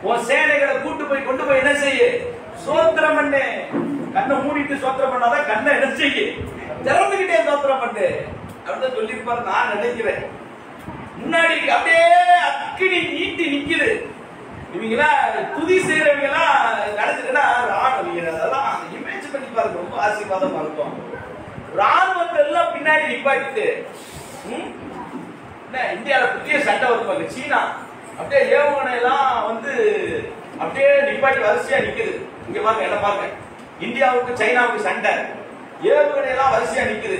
உன் சேனைகளை கொண்டு போய் என்ன செய்ய? ஸ்தோத்திரம் பண்ணு. கண்ணை மூடிட்டு ஸ்தோத்திரம் பண்ணாதான் கண்ணை என்ன செய்ய? திறந்துகிட்டே ஸ்தோத்திரம் பண்ணு அப்படின்னு சொல்லிருப்பாரு. நான் நினைக்கிறேன் முன்னாடி அப்படியே அக்கினி நீட்டி நிக்குது. இவங்களா துதி செய்யறவங்களா நடந்துன்னா அதெல்லாம் இமேஜ் பண்ணி பாருங்க, ரொம்ப ஆசீர்வாதமா இருக்கும். ராணுவத்தை எல்லாம் பின்னாடி நிப்பாட்டிட்டு இந்தியாவில புதிய சண்டை வருவாங்க. சீனா அப்படியே ஏவுகணை எல்லாம் வந்து அப்படியே நிப்பாட்டி வரிசையா நிக்குது. இங்க பாருங்க, என்ன பாருங்க, இந்தியாவுக்கு சைனாவுக்கு சண்டை, ஏவுகணை எல்லாம் வரிசையா நிக்குது.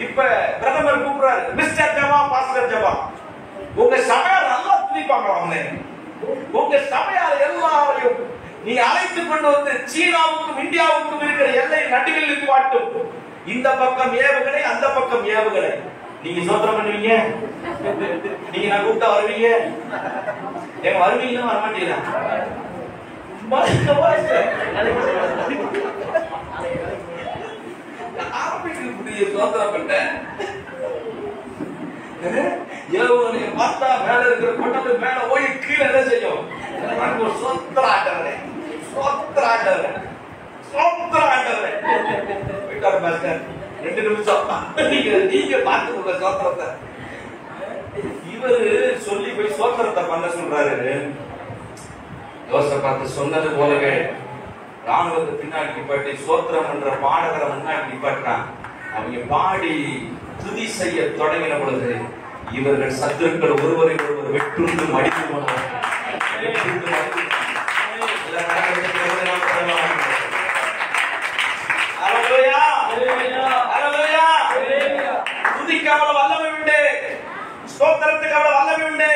இப்ப பிரதமர் கூப்பிடுறாரு, மிஸ்டர் ஜவா, பாஸ்டர் ஜவா, உங்க சபையார் நல்லா துதிப்பாங்க. உங்க சபையார் எல்லாரையும் நீ அழைத்து கொண்டு வந்து சீனாவுக்கும் இந்தியாவுக்கும் இருக்கிற எல்லை நடுவில் நிப்பாட்டும். இந்த பக்கம் ஏவுகணை, அந்த பக்கம் ஏவுகணை. நீங்க ஸ்தோத்திரம் பண்ணுவீங்க. நீங்க நான் கூப்பிட்டா வருவீங்க. எங்க வருவீங்கன்னா வரமாட்டீங்களா? ஸ்தோத்திரம் பண்ணேன். ஏவுகணையை பார்த்தா மேல இருக்கிற கொட்டது மேல ஓடி கீழே என்ன செய்யும்? போயிட்டாரு பாஸ்டர். 2 நிமிஷம் நீங்க பார்த்துக்கோங்க சோத்திரத்தை. இவரு சொல்லி போய் சோத்திரத்தை பண்ண சொல்றாரு. யோசபாத் சொன்னது போலவே ராணுவத்தை பின்னாடி நிப்பாட்டி சோத்திரம் என்ற பாடகரை முன்னாடி நிப்பாட்டினான். அவங்க பாடி துதி செய்ய தொடங்கின பொழுது இவர்கள் சத்துருக்கள் ஒருவரை ஒருவர் வெற்றுண்டு மடிந்து போனார்கள். துதிக்கு அவ்வளவு வல்லமை உண்டு, ஸ்தோத்திரத்துக்கு அவ்வளவு வல்லமை உண்டு.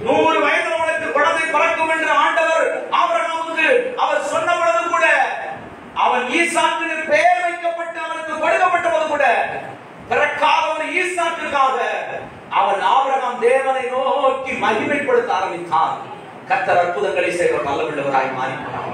100 வயது உனக்கு குழந்தை பிறக்கும் என்று ஆண்டவர் ஆபிரகாமுக்கு அவர் சொன்ன பொழுது கூட, அவன் ஈசாக்கு பெயர் வைக்கப்பட்டு அவனுக்கு கொடுக்கப்பட்ட போது கூட பிறக்காத ஒரு ஈசாக்குக்காக அவன் ஆபிரகாம் தேவனை நோக்கி மகிமைப்படுத்த ஆரம்பித்தான். கர்த்தர் அற்புதங்களை செய்கிற நல்லவராய் மாறினார்.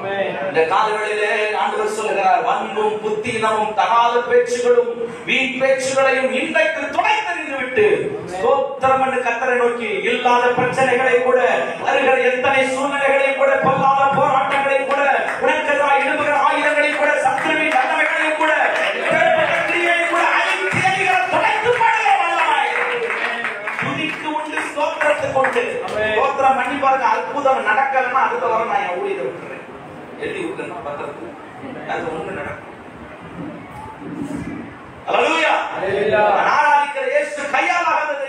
இந்த காலங்களிலே ஆண்டவர் சொல்கிறார், வன்பும் புத்தினமும் தகாத பேச்சுகளும் வீண் பேச்சுகளையும் இன்றைக்கு துடைத்தெறிந்து விட்டு ஸ்தோத்திரம் என்று கர்த்தரை நோக்கி இல்லாத பிரச்சனைகளை கூட, வருகிற எத்தனை சூழ்நிலைகளை கூட, பொல்லாத போராட்டங்களை கூட, உனக்கெதிராக எழுப்புகிற ஆயுதங்களை கூட, சத்துருவின் வல்லமைகளை கூட, ஸ்தோத்திரம் பண்ணி பாருங்க. அற்புதம் நடக்கலன்னா அடுத்த வாரம் நான் என் ஊழியத்தை விட்டுறேன், எழுதி விட்டுறேன் பத்திரத்துக்கு. அது ஒண்ணு நடக்கும். அல்லேலூயா. நாளாதிக்கிற இயேசு கையால் ஆகாததை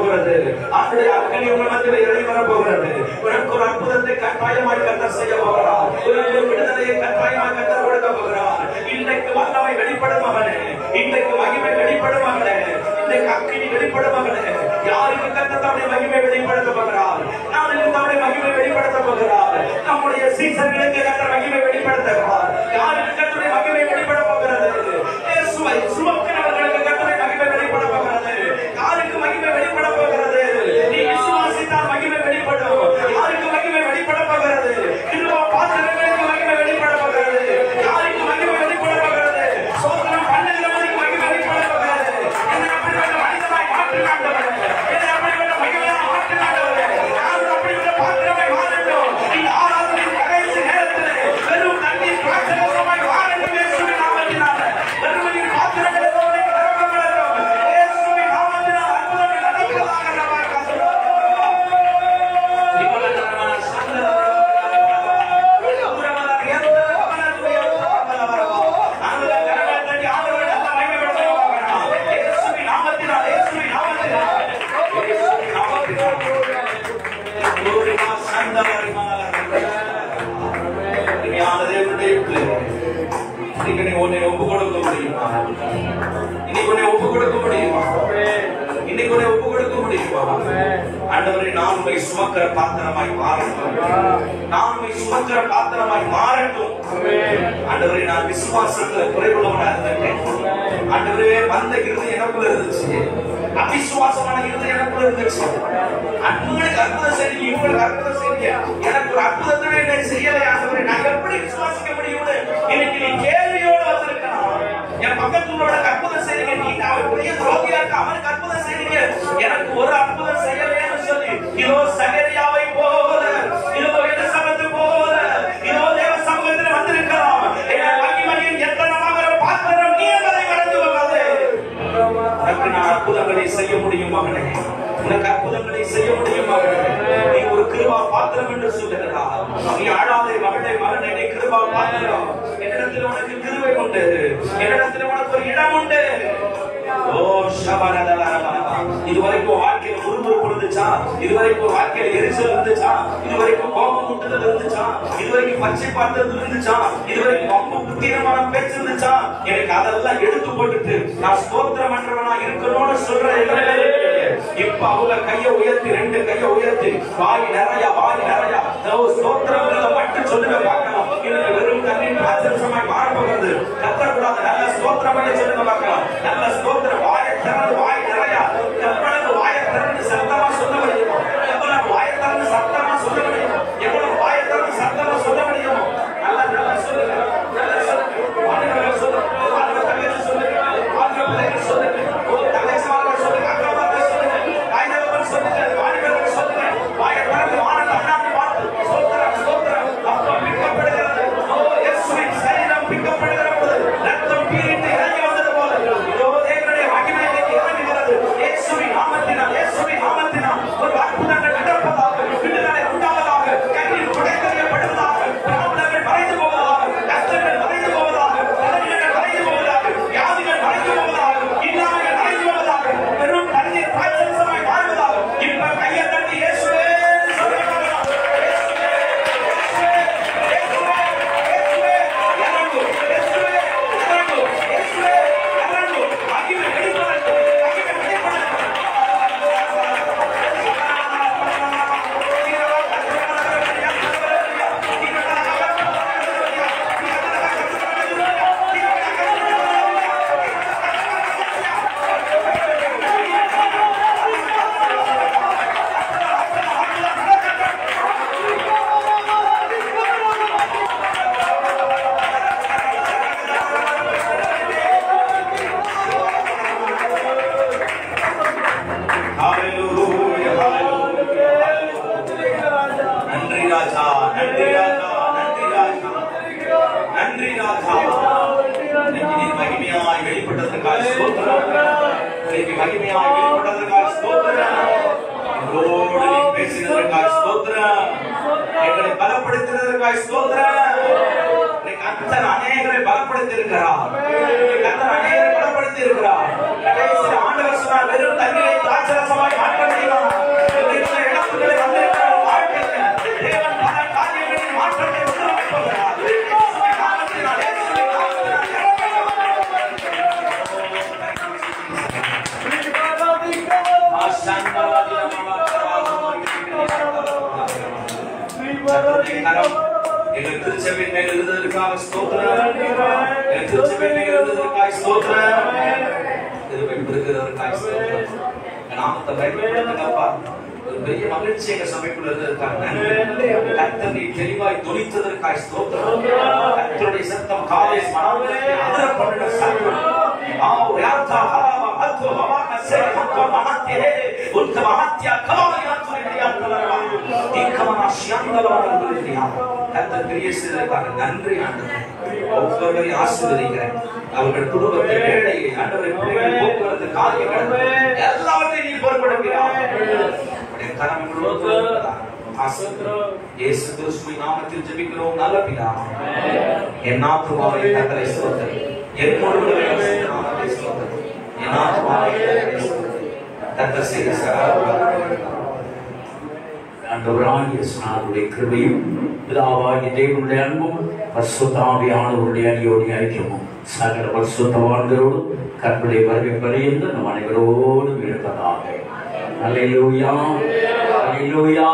போகிறது. ஆண்டுடைய அக்கனி உங்கள் மத்தியில் இறங்கி வர போகிறது. உனக்கு ஒரு அற்புதத்தை கட்டாயமாய் கர்த்தர் செய்ய போகிறார். உனக்கு ஒரு விடுதலையை கட்டாயமாய் கர்த்தர் கொடுக்க போகிறார். இன்றைக்கு வல்லமை வெளிப்படும் மகனே, இன்றைக்கு மகிமை வெளிப்படும் மகனே, இன்றைக்கு அக்கினி வெளிப்படும் மகனே. யாருக்கு கர்த்தர் தம்முடைய மகிமை வெளிப்படுத்த போகிறார்? நாளைக்கு தம்முடைய மகிமை வெளிப்படுத்த போகிறார். நம்முடைய சீசர்களுக்கு கர்த்தர் மகிமை வெளிப்படுத்துகிறார். யாருக்கு கர்த்தருடைய மகிமை வெளிப்பட போகிறது? இயேசுவை சுமக்கிறவர்களுக்கு கர்த்தருடைய மகிமை வெளிப்பட போகிறது. யாருக்கு மகிமை வெளிப்பட போகிறது? நீ விசுவாசித்தால் மகிமை வெளிப்படும். யாருக்கு மகிமை வெளிப்பட போகிறது? கிருபை பாத்திரங்களுக்கு மகிமை வெளிப்பட போகிறது. யாருக்கு மகிமை வெளிப்பட போகிறது? சோதனம் பண்ணுகிறவர்களுக்கு மகிமை வெளிப்பட போகிறது. என்னை அப்படிப்பட்ட மனிதனாய் மாற்றினாண்டவர், என்னை அப்படிப்பட்ட மகிமையாய் மாற்றினாண்டவர், யாரும் அப்படிப்பட்ட பாத்திரமாய் மாறட்டும். இந்த ஆராதனையின் கடைசி நேரத்தில் வெறும் தண்ணீர் பாத்திரமாய் மாறட்டும். இயேசுவின் நாமத்தினால வெறுமையின் பாத்திரங்கள் எல்லோரையும் நிரப்பப்படட்டும். இயேசுவின் நாமத்தினால் அற்புதங்கள் நடப்பதாக நாம் காண்கிறோம். இவ்வளவுதான சந்தனம் ஒப்பு கொடுக்க முடியுமா? இன்னைக்கு ஒப்பு கொடுக்க முடியுமா? இன்னைக்கு ஒப்பு கொடுக்க முடியுமா? ஆண்டவரே, நான் உம்மை சுமக்கிற பாத்திரமாய் மாறட்டும். நான் உம்மை சுமக்கிற பாத்திரமாய் மாறட்டும். ஆண்டவரே, நான் விசுவாசத்துல குறைவுள்ளவனா இருந்தேன். ஆண்டவரே, வந்த இருதயம் எனக்குள்ள இருந்துச்சு, அவிசுவாசமான இருதயம் எனக்குள்ள இருந்துச்சு. அன்புகளுக்கு அற்புதம் செய்யுங்க, இவங்களுக்கு அற்புதம் செய்யுங்க. எனக்கு ஒரு அற்புதத்தை என்ன செய்யலை ஆண்டவரே, நான் எப்படி விசுவாசிக்க முடியும்னு இன்னைக்கு நீ கேள்வியோடு வந்திருக்கலாம். என் பக்கத்துல அற்புதம் செய்யுங்க, நீங்க அவர் பெரிய துரோகியா இருக்க, அவனுக்கு அற்புதம் செய்யுங்க, எனக்கு ஒரு அற்புதம் செய்யலைன்னு சொல்லி இதோ சகரியாவை போல, இதோ எலிசபெத்து போல, இதோ தேவ சமூகத்தில் வந்திருக்கலாம். மகிமையின் எத்தனமாக பாத்திரம் நீ என்பதை மறந்து விடாதே. உனக்கு நான் அற்புதங்களை செய்ய முடியும் மகனே, உனக்கு அற்புதங்களை செய்ய முடியும் மகனே. நீ ஒரு கிருபா பாத்திரம் என்று சொல்லுகிறா. நீ ஆடாதே மகனே, மகனே, நீ கிருபா பாத்திரம். என்னிடத்தில் உனக்கு கிருபை உண்டு, என்னிடத்தில் உனக்கு ஒரு இடம் உண்டு. ஓ ஷபரதலரபா, இதுவரைக்கும் வாழ்க்கையில் முறுமுறு பொழுது இருந்துச்சா? இதுவரைக்கும் வாழ்க்கையில எரிச்சல் இருந்துச்சா? இதுவரைக்கும் கோபம் முட்டுதல் இருந்துச்சா? இதுவரைக்கும் பச்சை பார்த்தது இருந்துச்சா? இதுவரைக்கும் ரொம்ப புத்தீனமான பேச்சு இருந்துச்சா? எனக்கு அதெல்லாம் எடுத்து போட்டுட்டு நான் ஸ்தோத்திரம் பண்றவனா இருக்கணும்னு சொல்ற இப்ப அவங்க கையை உயர்த்தி, 2 கையை உயர்த்தி, வாய் நிறைய ஸ்தோத்திரங்களை மட்டும் சொல்லுங்க பார்க்கலாம். எனக்கு வெறும் கண்ணின் ஆச்சரியமாய் மாறப்போகிறது. கத்தக்கூடாது. நல்ல ஸ்தோத்திரம் பண்ணி சொல்லுங்க பார்க்கலாம். நல்ல ஸ்தோத்திரம். வாயை திறந்து, வாய் நிறைய, எவ்வளவு வாயை திறந்து சத்தமா சொல்ல முடியுமோ, எவ்வளவு வாயை திறந்து சத்தமா சொல்ல முடியுமோ, எவ்வளவு வாயை திறந்து சத்தமா சொல்ல முடியுமோ, நல்லா சொல்லுங்க. நல்லா சொல்லுங்க. ஆண்டவரே சொல்லுங்க. ஆண்டவரே தங்கச்சி சொல்லுங்க. ஆண்டவரே சொல்லுங்க. ஓ தங்கச்சிமாரே சொல்லுங்க. அக்காமாரே சொல்லுங்க. ஆண்டவரே சொல்லுங்க. ஆண்டவரே சொல்லுங்க. வாயை திறந்து வானத்தை அண்ணாந்து பார்த்து ஸ்தோத்திரம் ஸ்தோத்திரம். அப்ப பிக்கப்படுகிறது. ஓ இயேசுவின் சரீரம் பிக்கப்படுகிற போது ரத்தம் பீரிட்டு இறங்கி வந்தது போல இதோ தேவனுடைய மகிமை இறங்குகிறது. இயேசுவின் நாமத்தினால், இயேசுவின் நாமத்தினால் ஒரு அற்புதங்கள் நடப்பதாக, விடுதலை உண்டாவதாக, கண்ணீர் துடைத்தறியப்படுவதாக, பிராபலங்கள் மறைந்து போவதாக, கஷ்டங்கள் மறைந்து போவதாக, பலவீனங்கள் மறைந்து போவதாக, வியாதிகள் மறைந்து போவதாக, இல்லாமைகள் மறைந்து போவதாக, வெறும் தண்ணீர் ராட்சசமாய் மாறுவதாக. இப்ப கையை தட்டி இயேசுவே சொல்லுங்க. பெரிய மகிழ்ச்சி எங்க சபைக்குள்ள இருக்காங்க. கர்த்தரை தெளிவாய் துணித்ததற்காய் ஸ்தோத்திரம். கர்த்தருடைய சத்தம் காலை மனதிலே அதர பண்ணுற சத்தம். ஆவ் யாத்தா ஹலாவா ஹத்து ஹவாக சேகத்த மனத்தே உத்த மஹத்யா கலாயா துரியா கலரவா தீக்கமனா ஷியந்தலவா. கர்த்தர் பெரிய செய்ததற்காக நன்றி ஆண்டவரே. ஒவ்வொருவரையும் ஆசீர்வதிக்கிறேன். அவர்கள் குடும்பத்தை, வேலையை, ஆண்டவரை பிள்ளைகள், போக்குவரத்து, காரியங்கள் எல்லாவற்றையும் நீ பொறுப்படுகிறார். கரம் முழுவதும் இயேசு கிறிஸ்துவின் நாமத்தில் ஜெபிக்கிறோம் நல்ல பிதாவே. என் ஆத்துமாவே கர்த்தரை ஸ்தோத்திரி. என் முழு நாமத்தை ஸ்தோத்திரி. என் ஆத்துமாவே கர்த்தர் செய்த சகல ஆண்டவராகிய இயேசுவின் கிருபையும் பிதாவாகிய தேவனுடைய அன்பும் பரிசுத்த ஆவியானவருடைய அடியோடு ஐக்கியமும் சகல பரிசுத்தவான்களோடு கர்த்தருடைய வருகை பரியந்த நம் அனைவரோடும் இருப்பதாக. அல்லேலூயா, அல்லேலூயா.